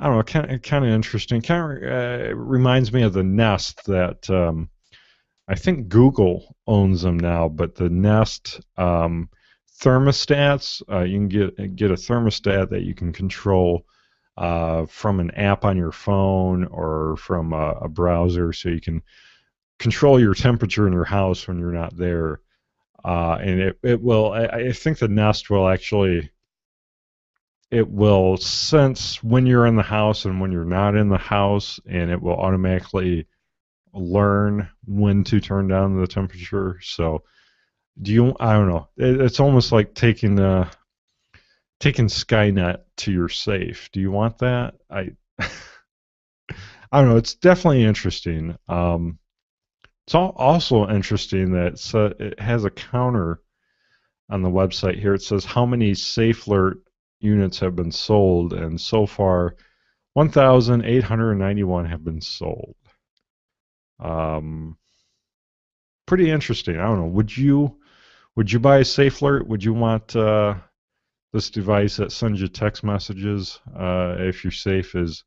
I don't know, kind of interesting. Kind of reminds me of the Nest that I think Google owns them now, but the Nest thermostats, you can get a thermostat that you can control from an app on your phone or from a browser, so you can control your temperature in your house when you're not there. And it will, I think the Nest will actually, it will sense when you're in the house and when you're not in the house, and it will automatically learn when to turn down the temperature. So I don't know. It's almost like taking Skynet to your safe. Do you want that? I don't know. It's definitely interesting. It's also interesting that it has a counter on the website here. It says how many Safe Alert units have been sold, and so far 1,891 have been sold. Pretty interesting. I don't know. Would you buy a Safe Alert? Would you want this device that sends you text messages if your safe is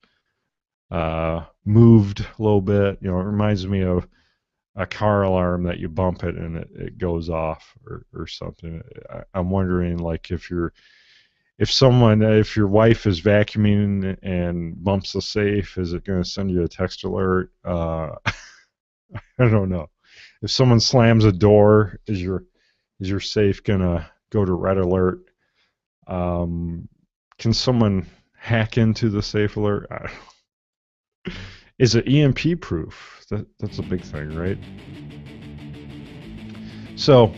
moved a little bit? It reminds me of a car alarm that you bump it and it goes off or something. I'm wondering, like, if your wife is vacuuming and bumps the safe, is it going to send you a text alert? I don't know. If someone slams a door, is your safe going to go to red alert? Can someone hack into the Safe Alert? Is it EMP proof? That's a big thing, right? So,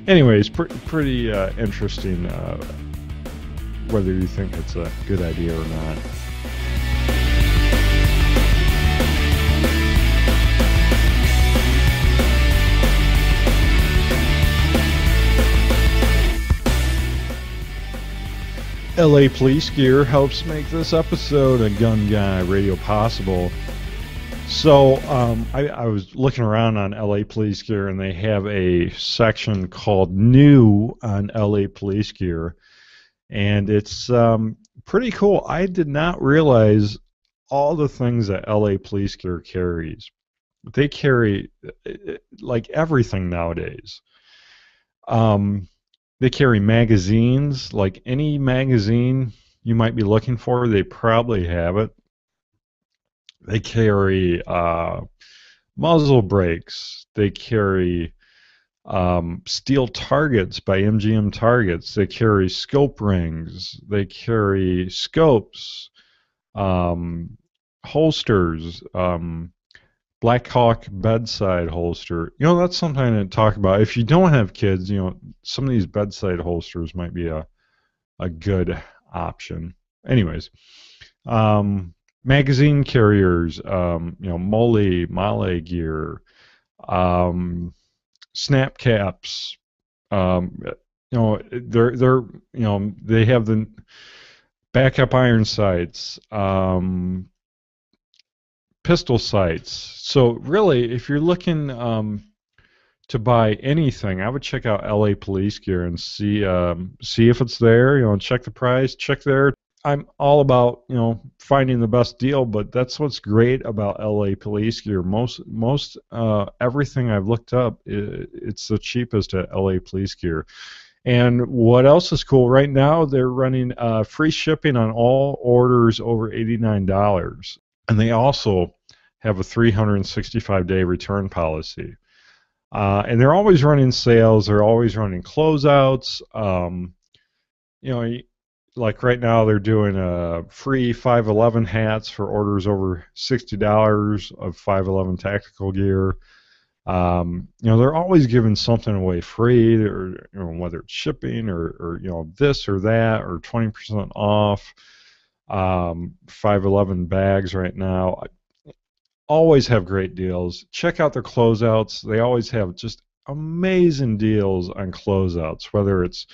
anyways, pretty interesting, whether you think it's a good idea or not. LA Police Gear helps make this episode of Gun Guy Radio possible. So I was looking around on LA Police Gear, and they have a section called New on LA Police Gear, and it's pretty cool. I did not realize all the things that LA Police Gear carries. They carry like everything nowadays. They carry magazines, like any magazine you might be looking for, they probably have it. They carry muzzle brakes. They carry steel targets by MGM Targets. They carry scope rings. They carry scopes, holsters, Black Hawk bedside holster. That's something to talk about. If you don't have kids, some of these bedside holsters might be a good option. Anyways, magazine carriers, Mole gear, snap caps. They have the backup iron sights, pistol sights. So really, if you're looking to buy anything, I would check out LA Police Gear and see if it's there. Check the price, check there. I'm all about finding the best deal, but that's what's great about LA Police Gear. Most everything I've looked up, it's the cheapest at LA Police Gear. And what else is cool right now? They're running free shipping on all orders over $89, and they also have a 365-day return policy. And they're always running sales. They're always running closeouts. Like right now, they're doing free 511 hats for orders over $60 of 511 tactical gear. They're always giving something away free, or whether it's shipping or this or that, or 20% off. 511 bags right now. Always have great deals. Check out their closeouts. They always have just amazing deals on closeouts, whether it's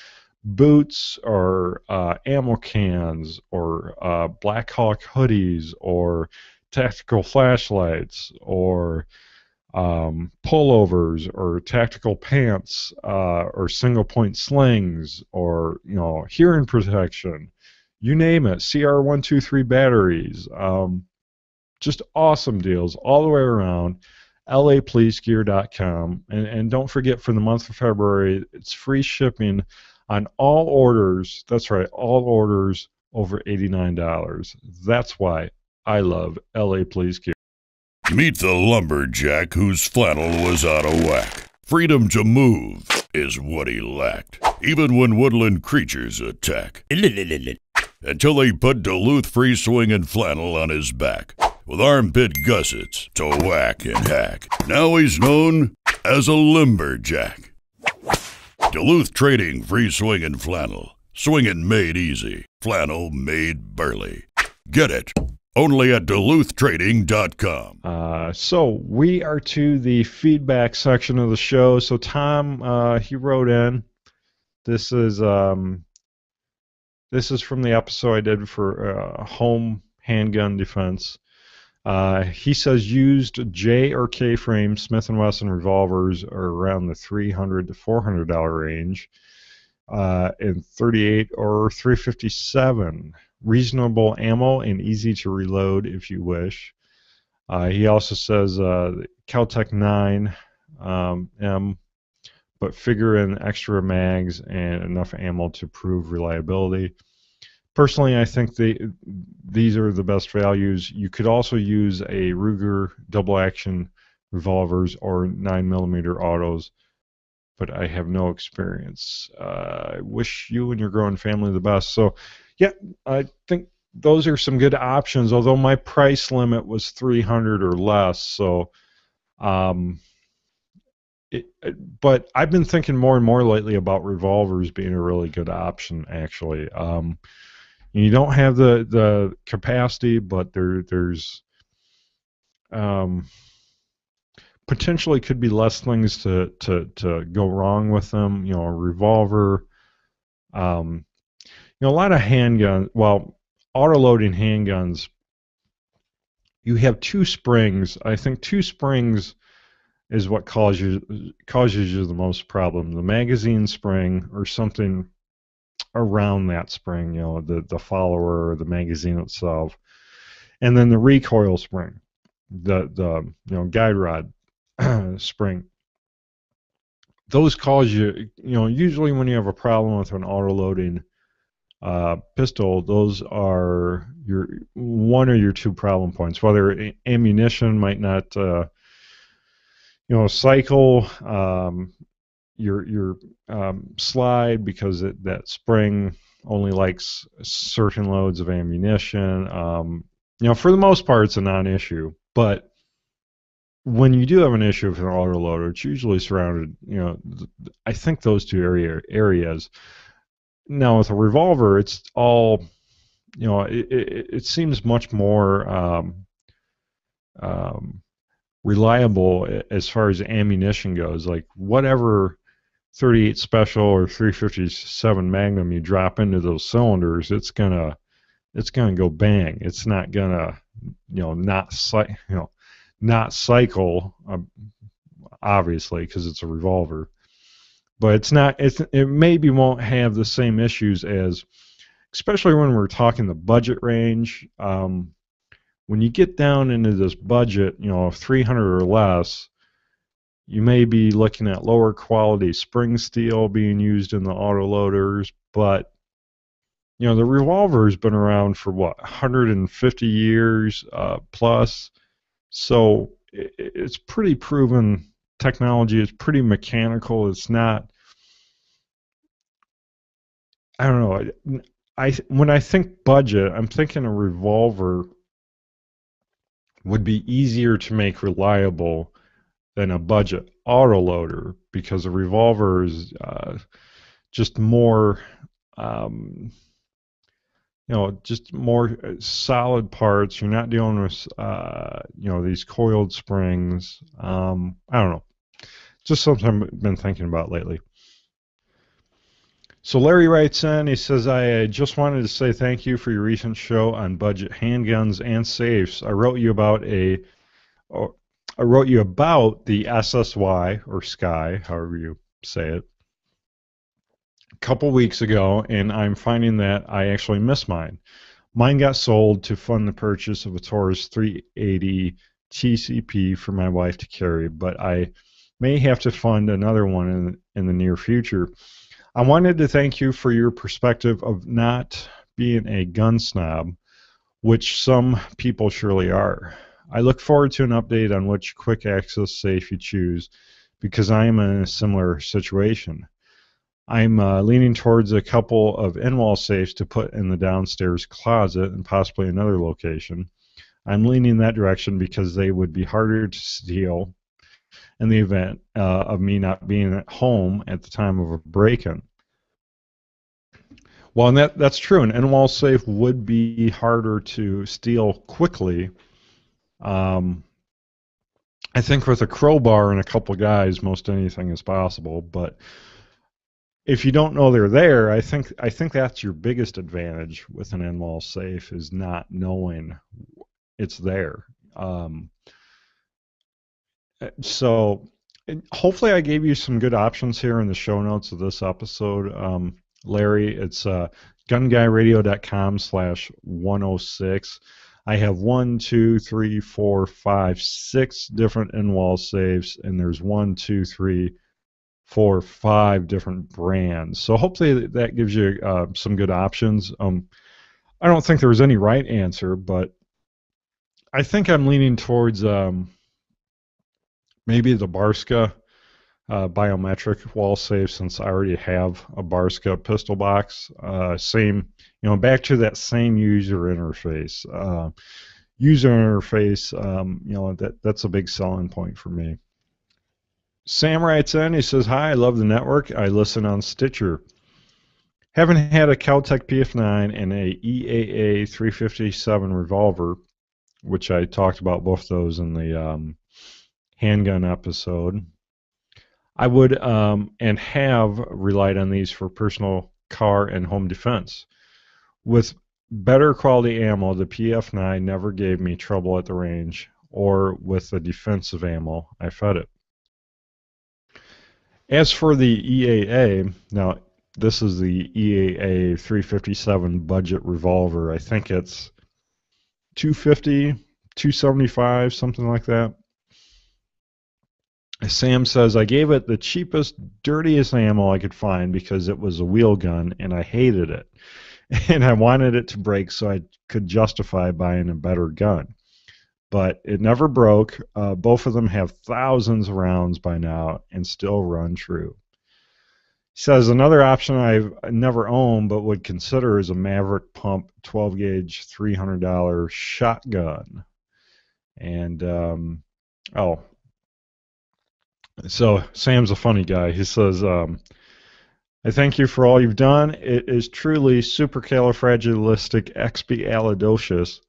boots or ammo cans or Black Hawk hoodies or tactical flashlights or pullovers or tactical pants or single point slings or hearing protection, you name it. CR123 batteries. Just awesome deals all the way around. LAPoliceGear.com, and don't forget, for the month of February, it's free shipping on all orders. That's right, all orders over $89. That's why I love LA Police Gear. Meet the lumberjack whose flannel was out of whack. Freedom to move is what he lacked, even when woodland creatures attack. Until they put Duluth free swinging flannel on his back, with armpit gussets to whack and hack. Now he's known as a lumberjack. Duluth Trading free swinging flannel. Swinging made easy. Flannel made burly. Get it only at DuluthTrading.com. So we are to the feedback section of the show. So Tom, he wrote in. This is from the episode I did for home handgun defense. He says used J or K frame Smith & Wesson revolvers are around the $300 to $400 range, and 38 or 357. Reasonable ammo and easy to reload if you wish. He also says Cal-Tec 9 M, but figure in extra mags and enough ammo to prove reliability. Personally, I think these are the best values. You could also use a Ruger double-action revolvers or 9mm autos, but I have no experience. I wish you and your growing family the best. So, yeah, I think those are some good options, although my price limit was $300 or less. So, but I've been thinking more and more lately about revolvers being a really good option, actually. You don't have the capacity, but there's potentially could be less things to go wrong with them. A revolver, a lot of handguns. Well, auto-loading handguns, you have two springs. I think two springs is what causes you the most problem. The magazine spring or something around that spring, the follower or the magazine itself, and then the recoil spring, the guide rod spring. Those cause you, usually when you have a problem with an auto-loading pistol, those are one of your two problem points, whether ammunition might not, cycle your slide because that spring only likes certain loads of ammunition. For the most part, it's a non-issue. But when you do have an issue with an autoloader, it's usually surrounded, I think those two areas. Now, with a revolver, it's all, it seems much more reliable as far as ammunition goes. Like whatever 38 Special or 357 Magnum you drop into those cylinders, it's gonna go bang. It's not gonna not cycle, obviously, because it's a revolver. But it maybe won't have the same issues as, especially when we're talking the budget range. When you get down into this budget, 300 or less, you may be looking at lower quality spring steel being used in the autoloaders, but the revolver's been around for 150 years plus. So it's pretty proven technology. It's pretty mechanical. It's not, I don't know. When I think budget, I'm thinking a revolver would be easier to make reliable than a budget autoloader, because a revolver is just more, just more solid parts. You're not dealing with, these coiled springs. I don't know. Just something I've been thinking about lately. So Larry writes in, he says, I just wanted to say thank you for your recent show on budget handguns and safes. I wrote you about the SSY, or Sky, however you say it, a couple weeks ago, and I'm finding that I actually missed mine. Mine got sold to fund the purchase of a Taurus 380 TCP for my wife to carry, but I may have to fund another one in the near future. I wanted to thank you for your perspective of not being a gun snob, which some people surely are. I look forward to an update on which quick access safe you choose, because I am in a similar situation. I'm leaning towards a couple of in-wall safes to put in the downstairs closet and possibly another location. I'm leaning that direction because they would be harder to steal in the event of me not being at home at the time of a break-in. Well, and that's true. An in-wall safe would be harder to steal quickly. I think with a crowbar and a couple guys, most anything is possible. But if you don't know they're there, I think that's your biggest advantage with an in-wall safe, is not knowing it's there. So hopefully I gave you some good options here in the show notes of this episode. Larry, it's gunguyradio.com/106. I have 1, 2, 3, 4, 5, 6 different in-wall safes, and there's 1, 2, 3, 4, 5 different brands. So hopefully that gives you some good options. I don't think there was any right answer, but I think I'm leaning towards maybe the Barska biometric wall safe, since I already have a Barska pistol box. Same, back to that same user interface. That's a big selling point for me. Sam writes in, he says, hi, I love the network. I listen on Stitcher. Haven't had a Caltech PF9 and a EAA 357 revolver, which I talked about both those in the handgun episode. I would and have relied on these for personal car and home defense. With better quality ammo, the PF9 never gave me trouble at the range, or with the defensive ammo, I fed it. As for the EAA, now this is the EAA 357 budget revolver. I think it's $250, $275, something like that. Sam says, I gave it the cheapest, dirtiest ammo I could find because it was a wheel gun and I hated it. and I wanted it to break so I could justify buying a better gun. But it never broke. Both of them have thousands of rounds by now and still run true. He says another option I've never owned but would consider is a Maverick Pump 12 gauge $300 shotgun. And so Sam's a funny guy. He says, I thank you for all you've done. It is truly supercalifragilisticexpialidocious.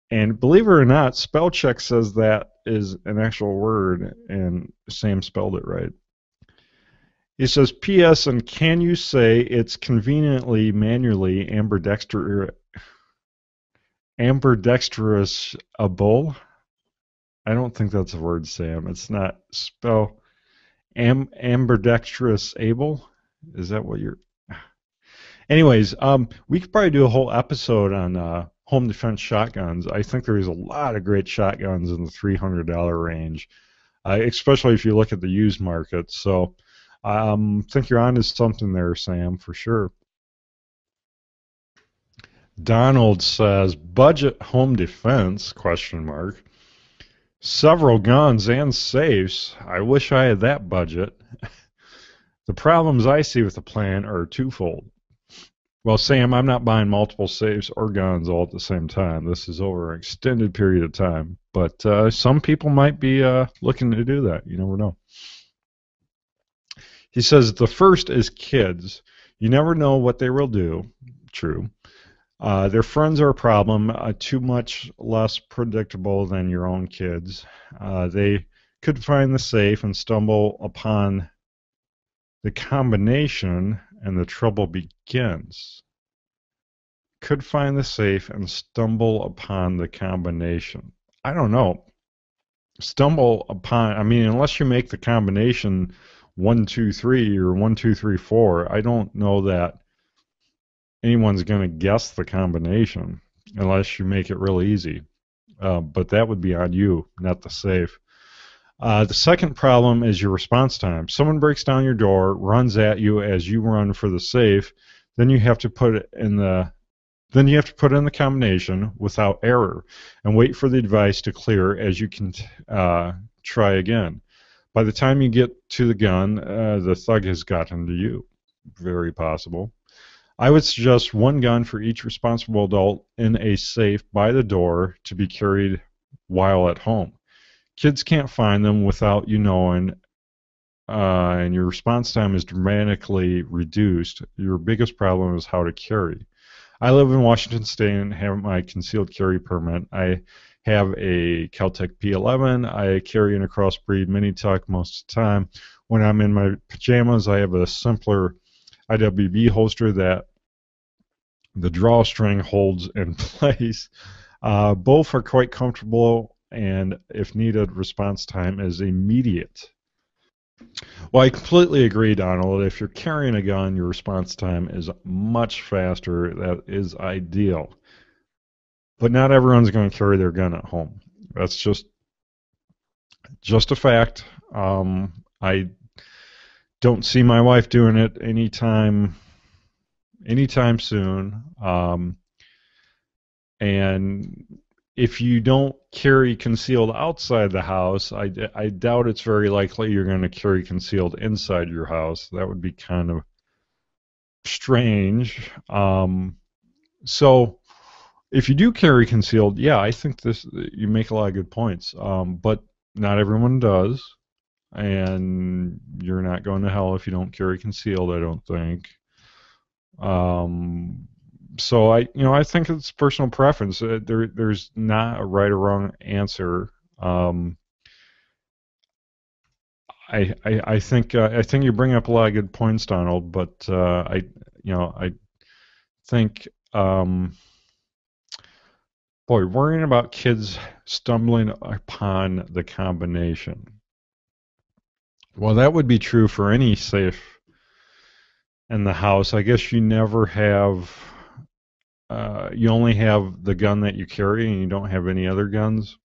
And believe it or not, spell check says that is an actual word, and Sam spelled it right. He says, P.S. and can you say it's conveniently manually ambidextrous-able? I don't think that's a word, Sam. It's not spell ambidextrous-able. Is that what you're... Anyways, we could probably do a whole episode on home defense shotguns. I think there's a lot of great shotguns in the $300 range, especially if you look at the used market. So I think you're onto something there, Sam, for sure. Donald says, budget home defense, ? Several guns and safes. I wish I had that budget. The problems I see with the plan are twofold. Well, Sam, I'm not buying multiple safes or guns all at the same time. This is over an extended period of time. But some people might be looking to do that. You never know. He says the first is kids. You never know what they will do. True. Their friends are a problem, too much less predictable than your own kids. They could find the safe and stumble upon the combination, and the trouble begins. Could find the safe and stumble upon the combination. I don't know. Stumble upon, I mean, unless you make the combination 1, 2, 3 or 1, 2, 3, 4, I don't know that anyone's going to guess the combination unless you make it real easy. But that would be on you, not the safe. The second problem is your response time. Someone breaks down your door, runs at you as you run for the safe, then you have to put it in the combination without error and wait for the device to clear as you can try again. By the time you get to the gun, the thug has gotten to you. Very possible. I would suggest one gun for each responsible adult in a safe by the door to be carried while at home. Kids can't find them without you knowing, and your response time is dramatically reduced. Your biggest problem is how to carry. I live in Washington State and have my concealed carry permit. I have a Caltech P11. I carry an crossbreed mini tuck most of the time. When I'm in my pajamas, I have a simpler IWB holster that the drawstring holds in place. Both are quite comfortable, and if needed, response time is immediate. Well, I completely agree, Donald. If you're carrying a gun, your response time is much faster. That is ideal. But not everyone's going to carry their gun at home. That's just a fact. I don't see my wife doing it anytime soon. And if you don't carry concealed outside the house, I doubt it's very likely you're going to carry concealed inside your house. That would be kind of strange. So if you do carry concealed, yeah, I think you make a lot of good points. But not everyone does, and you're not going to hell if you don't carry concealed, I don't think. So I think it's personal preference. There's not a right or wrong answer. I think you bring up a lot of good points, Donald. But I think worrying about kids stumbling upon the combination. Well, that would be true for any safe in the house. I guess you never have. You only have the gun that you carry, and you don't have any other guns,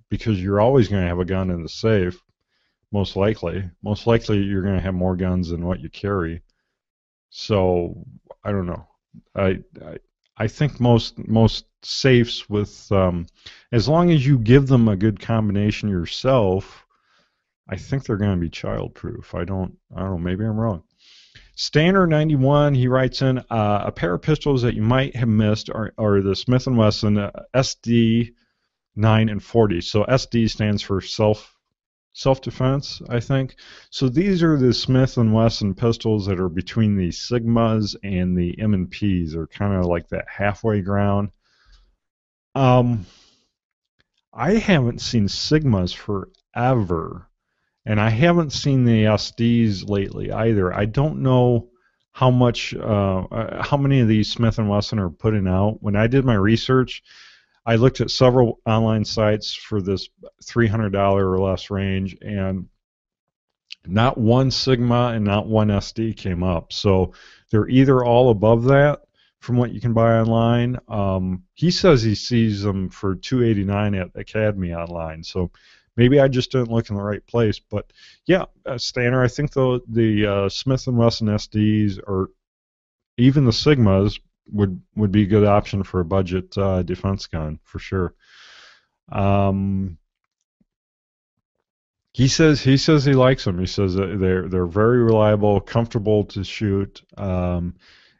because you're always going to have a gun in the safe. Most likely, you're going to have more guns than what you carry. So I don't know. I I think most safes with as long as you give them a good combination yourself, I think they're going to be childproof. I don't know. Maybe I'm wrong. Standard 91, he writes in a pair of pistols that you might have missed are the Smith & Wesson SD 9 and 40. So SD stands for self-defense, I think. So these are the Smith & Wesson pistols that are between the Sigmas and the M&Ps. They're kind of like that halfway ground. I haven't seen Sigmas forever, and I haven't seen the SDs lately either. I don't know how many of these Smith & Wesson are putting out. When I did my research, I looked at several online sites for this $300 or less range, and not one Sigma and not one SD came up. So they're either all above that from what you can buy online. He says he sees them for $289 at Academy online. So maybe I just didn't look in the right place. But yeah, Stanner, I think the Smith & Wesson SDs or even the Sigmas would be a good option for a budget defense gun for sure. He says he likes them. He says that they're very reliable, comfortable to shoot. And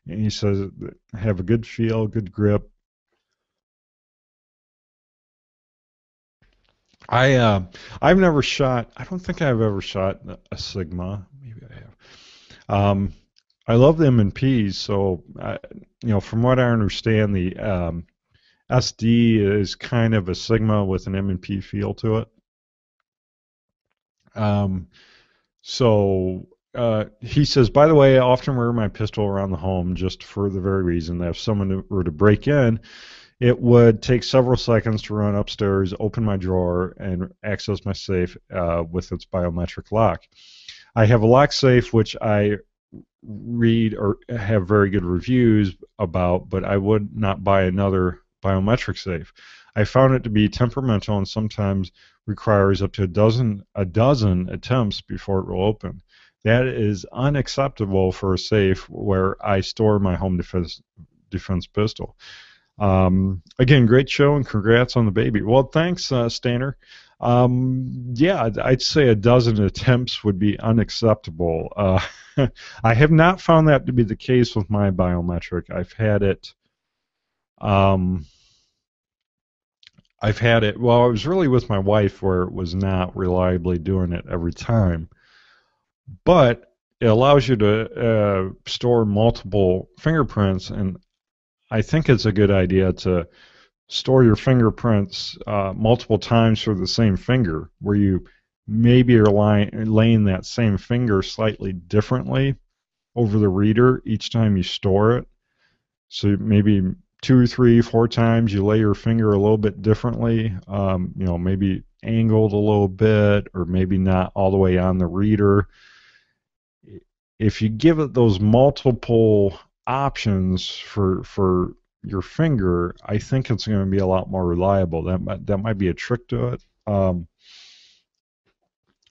he says have a good feel, good grip. I've never shot. I don't think I've ever shot a Sigma. Maybe I have. I love the M&Ps, so from what I understand, the SD is kind of a Sigma with an M&P feel to it. He says, by the way, I often wear my pistol around the home just for the very reason that if someone were to break in, it would take several seconds to run upstairs, open my drawer, and access my safe with its biometric lock. I have a lock safe, which I read or have very good reviews about, but I would not buy another biometric safe. I found it to be temperamental and sometimes requires up to a dozen attempts before it will open. That is unacceptable for a safe where I store my home defense pistol. Again, great show and congrats on the baby. Well, thanks, Stanner. Yeah, I'd say a dozen attempts would be unacceptable. I have not found that to be the case with my biometric. I've had it. Well, I was really with my wife where it was not reliably doing it every time. But it allows you to store multiple fingerprints, and I think it's a good idea to store your fingerprints multiple times for the same finger, where you maybe are laying that same finger slightly differently over the reader each time you store it. So maybe 2 or 3, 4 times you lay your finger a little bit differently, maybe angled a little bit or maybe not all the way on the reader. If you give it those multiple options for your finger, I think it's going to be a lot more reliable. That might be a trick to it.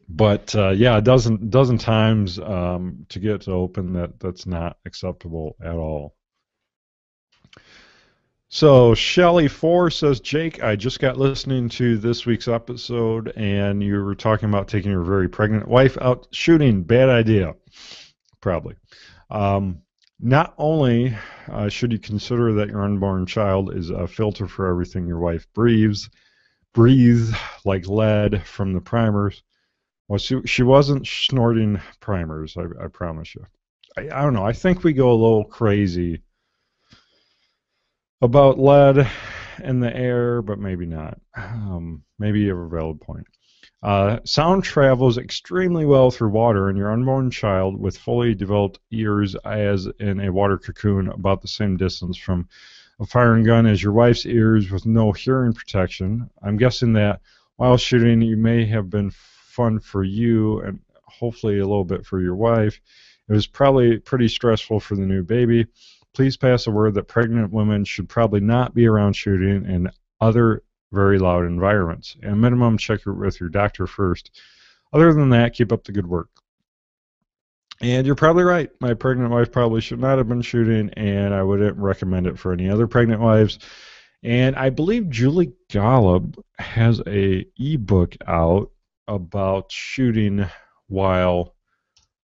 Yeah, a dozen times to get it to open, that's not acceptable at all. So Shelly 4 says, Jake, I just got listening to this week's episode, and you were talking about taking your very pregnant wife out shooting. Bad idea, probably. Not only should you consider that your unborn child is a filter for everything your wife breathes like lead from the primers. Well, she wasn't snorting primers, I promise you. I don't know. I think we go a little crazy about lead in the air, but maybe not. Maybe you have a valid point. Sound travels extremely well through water, and your unborn child with fully developed ears as in a water cocoon about the same distance from a firing gun as your wife's ears with no hearing protection. I'm guessing that while shooting, you may have been fun for you and hopefully a little bit for your wife. It was probably pretty stressful for the new baby. Please pass a word that pregnant women should probably not be around shooting in other very loud environments. At minimum, check with your doctor first. Other than that, keep up the good work. And you're probably right. My pregnant wife probably should not have been shooting, and I wouldn't recommend it for any other pregnant wives. And I believe Julie Golub has a ebook out about shooting while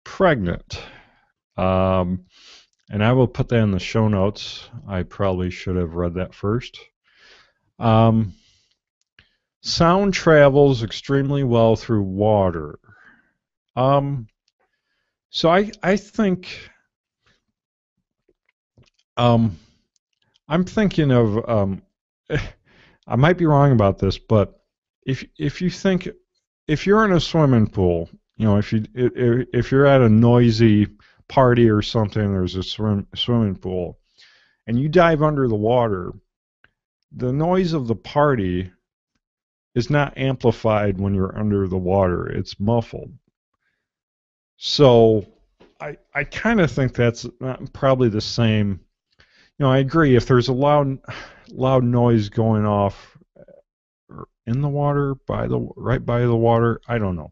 pregnant. And I will put that in the show notes. I probably should have read that first. Sound travels extremely well through water. So I think I'm thinking of I might be wrong about this, but if you think if you're in a swimming pool, if you're at a noisy party or something, there's a swimming pool, and you dive under the water, the noise of the party is not amplified when you're under the water. It's muffled. So I kind of think that's probably the same. I agree. If there's a loud noise going off in the water, right by the water, I don't know.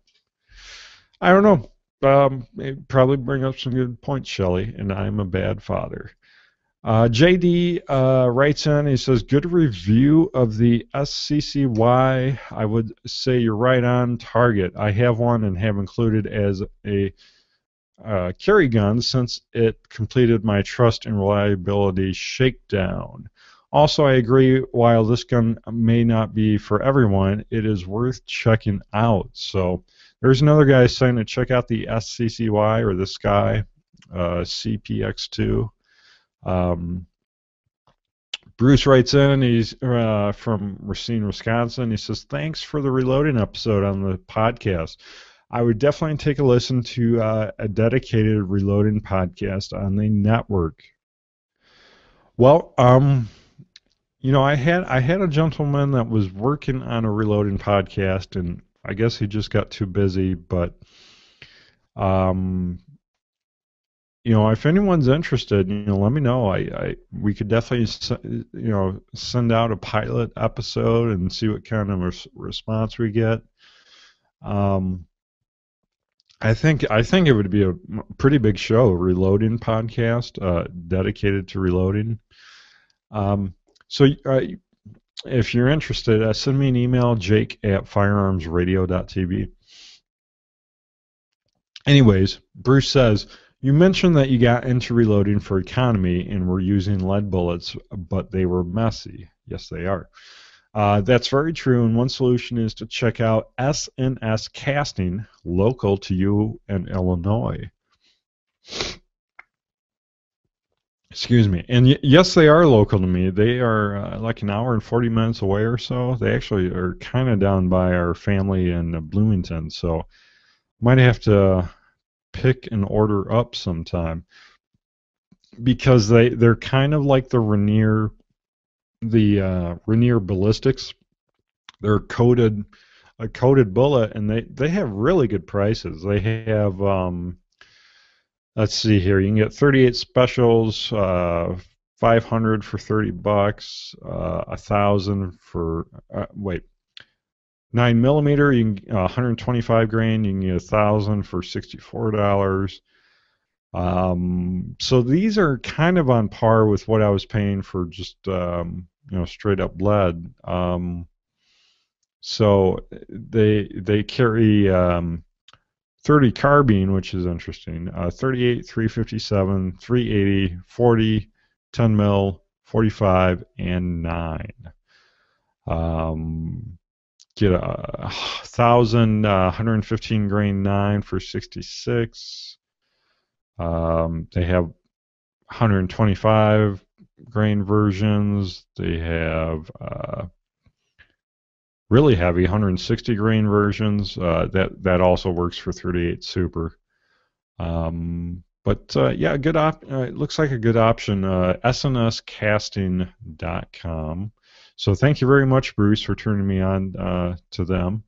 It probably bring up some good points, Shelley, and I'm a bad father. JD writes in, he says, good review of the SCCY. I would say you're right on target. I have one and have included as a carry gun since it completed my trust and reliability shakedown. Also, I agree, while this gun may not be for everyone, it is worth checking out. So there's another guy saying to check out the SCCY or the Sky CPX2. Bruce writes in, he's from Racine, Wisconsin. He says, thanks for the reloading episode on the podcast. I would definitely take a listen to a dedicated reloading podcast on the network. Well, I had a gentleman that was working on a reloading podcast, and I guess he just got too busy. But if anyone's interested, let me know. We could definitely send out a pilot episode and see what kind of response we get. I think it would be a pretty big show, reloading podcast, dedicated to reloading. So if you're interested, send me an email, jake@firearmsradio.tv. Anyways, Bruce says, you mentioned that you got into reloading for economy and were using lead bullets, but they were messy. Yes, they are. That's very true, and one solution is to check out S&S Casting, local to you in Illinois. Excuse me. And yes, they are local to me. They are like an hour and 40 minutes away or so. They actually are kind of down by our family in Bloomington, so might have to pick an order up sometime, because they're kind of like the Rainier ballistics. They're a coated bullet, and they have really good prices. They have let's see here, you can get 38 specials, 500 for $30, 1,000 for 9mm. You can 125 grain. You can get 1,000 for $64. So these are kind of on par with what I was paying for just straight up lead. So they carry 30 carbine, which is interesting. 38, 357, 380, 40, 10 mil, 45, and 9. Get a 1,000 115 grain 9 for $66. They have 125 grain versions. They have really heavy 160 grain versions. That also works for 38 Super. But good it looks like a good option. SNScasting.com. So thank you very much, Bruce, for turning me on to them.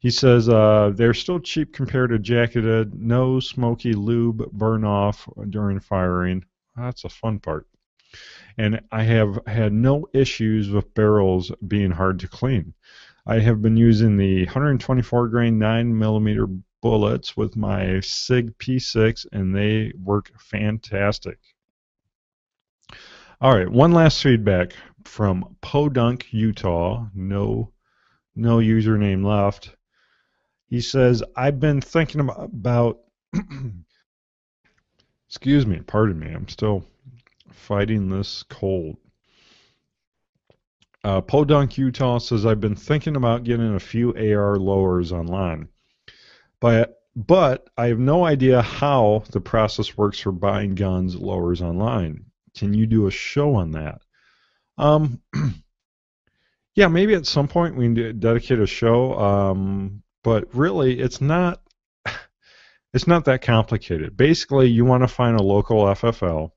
He says they're still cheap compared to jacketed, no smoky lube burn off during firing. That's a fun part. And I have had no issues with barrels being hard to clean. I have been using the 124 grain 9mm bullets with my SIG P6, and they work fantastic. All right, one last feedback from Podunk, Utah. No username left. He says, I've been thinking about excuse me, pardon me, I'm still fighting this cold. Podunk, Utah says, I've been thinking about getting a few AR lowers online, but I have no idea how the process works for buying guns lowers online. Can you do a show on that? Yeah, maybe at some point we can dedicate a show, but really it's not that complicated. Basically, you want to find a local FFL,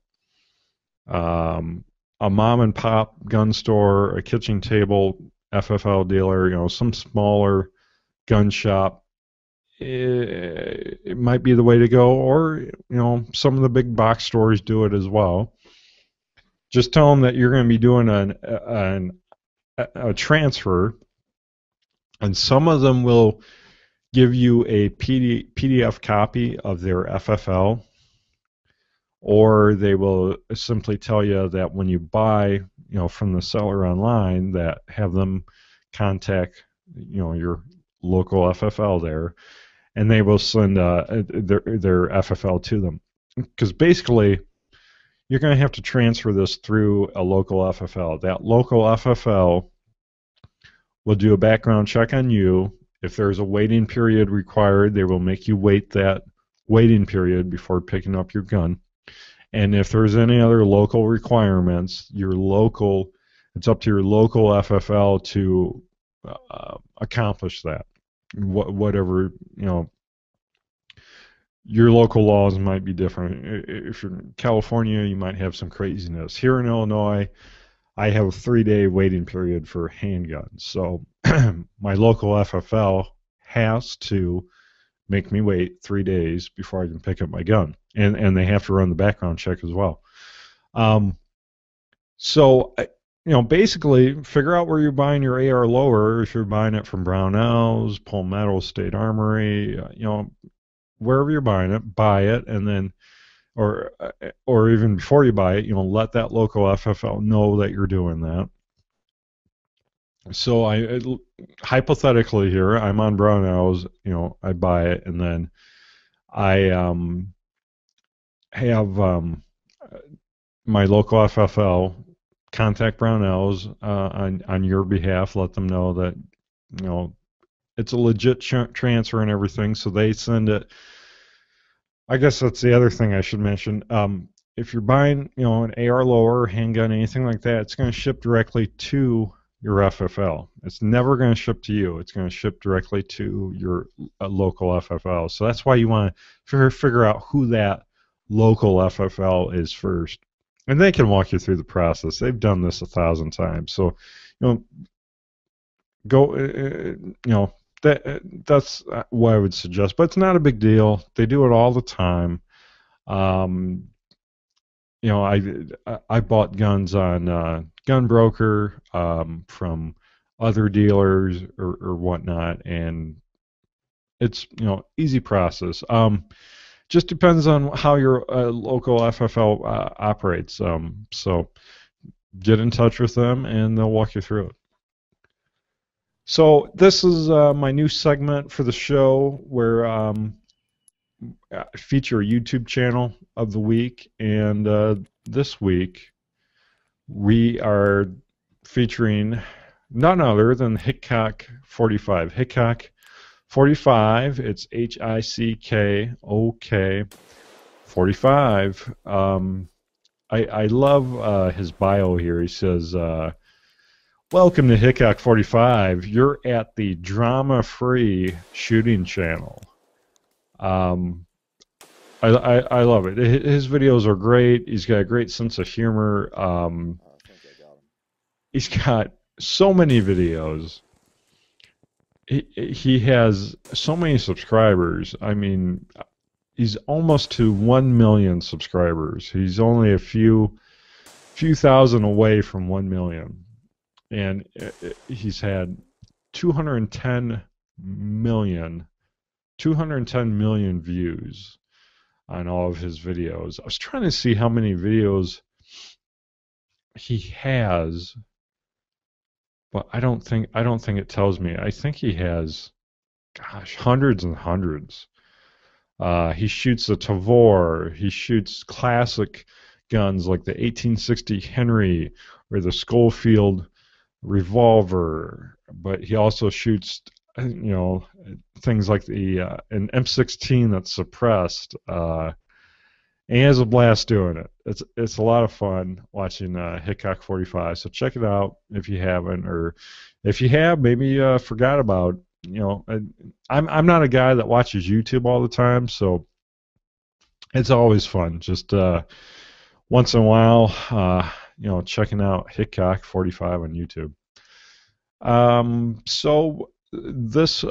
a mom and pop gun store, a kitchen table FFL dealer, some smaller gun shop. It might be the way to go, or some of the big box stores do it as well. Just tell them that you're going to be doing a transfer, and some of them will give you a PDF copy of their FFL, or they will simply tell you that when you buy, from the seller online, that have them contact, your local FFL there, and they will send their FFL to them. Because basically, you're going to have to transfer this through a local FFL. That local FFL will do a background check on you. If there's a waiting period required, they will make you wait that waiting period before picking up your gun. And if there's any other local requirements, it's up to your local FFL to accomplish that. Whatever, your local laws might be different. If you're in California, you might have some craziness. Here in Illinois, I have a 3-day waiting period for handguns. So my local FFL has to make me wait 3 days before I can pick up my gun. And they have to run the background check as well. So, basically, figure out where you're buying your AR lower. If you're buying it from Brownells, Palmetto State Armory, wherever you're buying it, buy it, and then, or even before you buy it, let that local FFL know that you're doing that. So hypothetically here, I'm on Brownells, I buy it, and then I have my local FFL contact Brownells on your behalf, let them know that it's a legit transfer and everything, so they send it. I guess that's the other thing I should mention. If you're buying an AR lower, handgun, anything like that, it's going to ship directly to your FFL. It's never going to ship to you. It's going to ship directly to your local FFL. So that's why you want to figure out who that local FFL is first. And they can walk you through the process. They've done this 1,000 times. So, go, that's what I would suggest. But it's not a big deal. They do it all the time. I bought guns on Gun Broker from other dealers or whatnot, and it's easy process. Just depends on how your local FFL operates. So get in touch with them, and they'll walk you through it. So this is my new segment for the show where I feature a YouTube channel of the week, and this week we are featuring none other than Hickok 45. Hickok 45, it's HICKOK 45. I love his bio here. He says, welcome to Hickok 45. You're at the drama-free shooting channel. I love it. His videos are great. He's got a great sense of humor. He's got so many videos. He has so many subscribers. I mean, he's almost to 1 million subscribers. He's only a few thousand away from 1 million. And he's had 210 million 210 million views on all of his videos. I was trying to see how many videos he has, but I don't think it tells me. I think he has, gosh, hundreds and hundreds. He shoots a Tavor. He shoots classic guns like the 1860 Henry or the Schofield revolver, but he also shoots, things like an M16 that's suppressed. And he has a blast doing it. It's a lot of fun watching Hickok 45. So check it out if you haven't, or if you have, maybe forgot about. I'm not a guy that watches YouTube all the time, so it's always fun. Just once in a while, checking out Hickok 45 on YouTube. So this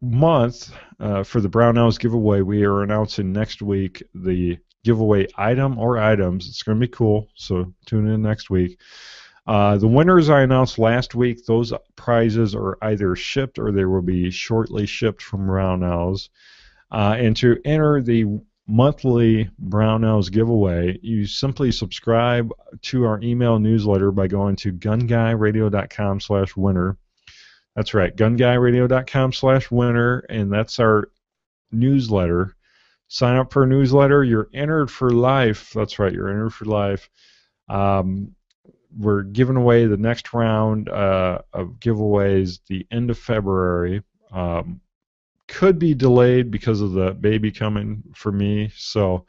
month for the Brownells giveaway, we are announcing next week the giveaway item or items. It's going to be cool, so tune in next week. The winners I announced last week, those prizes are either shipped or they will be shortly shipped from Brownells. And to enter the monthly Brownells giveaway, you simply subscribe to our email newsletter by going to gunguyradio.com/winner. That's right, gunguyradio.com/winner, and that's our newsletter. Sign up for a newsletter. You're entered for life. That's right, you're entered for life. We're giving away the next round of giveaways the end of February. Could be delayed because of the baby coming for me, so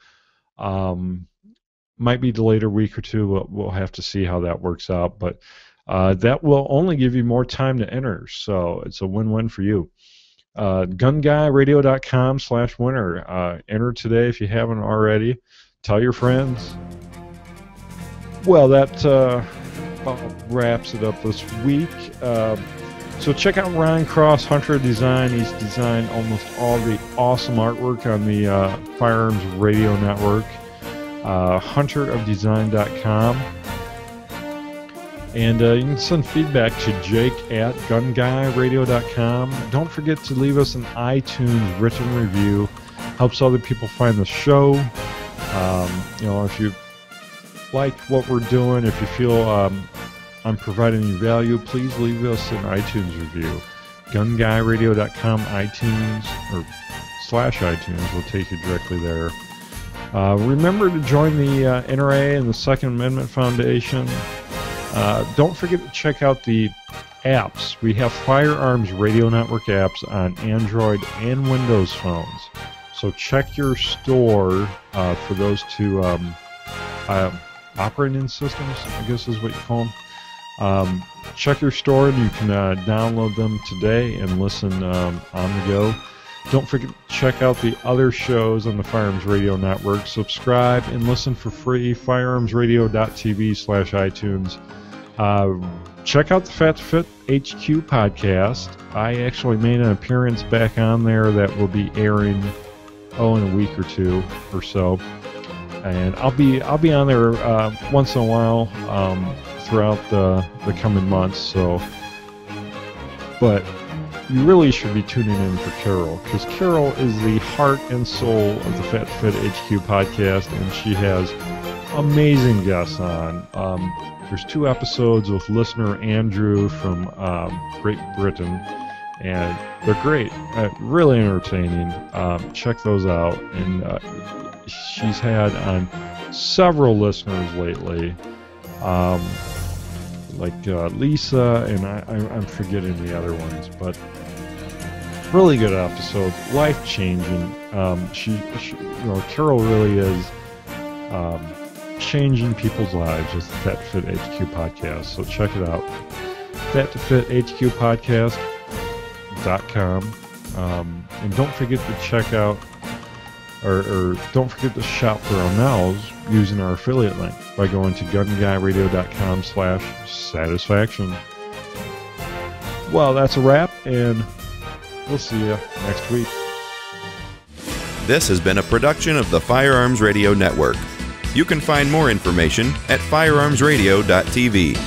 might be delayed a week or two. We'll have to see how that works out, but that will only give you more time to enter, so it's a win-win for you. Gunguyradio.com/winner. Enter today if you haven't already. Tell your friends. Well, that wraps it up this week. So check out Ryan Cross, Hunter Design. He's designed almost all the awesome artwork on the Firearms Radio Network. hunterofdesign.com. And you can send feedback to jake@gunguyradio.com. Don't forget to leave us an iTunes written review. Helps other people find the show. If you like what we're doing, if you feel I'm providing you value, please leave us an iTunes review. Gunguyradio.com iTunes or /iTunes will take you directly there. Remember to join the NRA and the Second Amendment Foundation. Don't forget to check out the apps. We have Firearms Radio Network apps on Android and Windows phones. So check your store for those two operating systems, I guess is what you call them. Check your store and you can download them today and listen on the go. Don't forget to check out the other shows on the Firearms Radio Network. Subscribe and listen for free. firearmsradio.tv/iTunes. Check out the Fat to Fit HQ podcast. I actually made an appearance back on there that will be airing in a week or two or so. And I'll be on there once in a while throughout the coming months. So, but you really should be tuning in for Carol, because Carol is the heart and soul of the Fat Fit HQ podcast, and she has amazing guests on. There's 2 episodes with listener Andrew from Great Britain, and they're great, really entertaining. Check those out. And she's had on several listeners lately, like Lisa, and I'm forgetting the other ones, but really good episode, life-changing. Carol really is changing people's lives with the Fat to Fit HQ podcast. So check it out, fattofithqpodcast.com. And don't forget to check out, or don't forget to shop Brownells using our affiliate link by going to gunguyradio.com/satisfaction. Well, that's a wrap, and we'll see you next week. This has been a production of the Firearms Radio Network. You can find more information at firearmsradio.tv.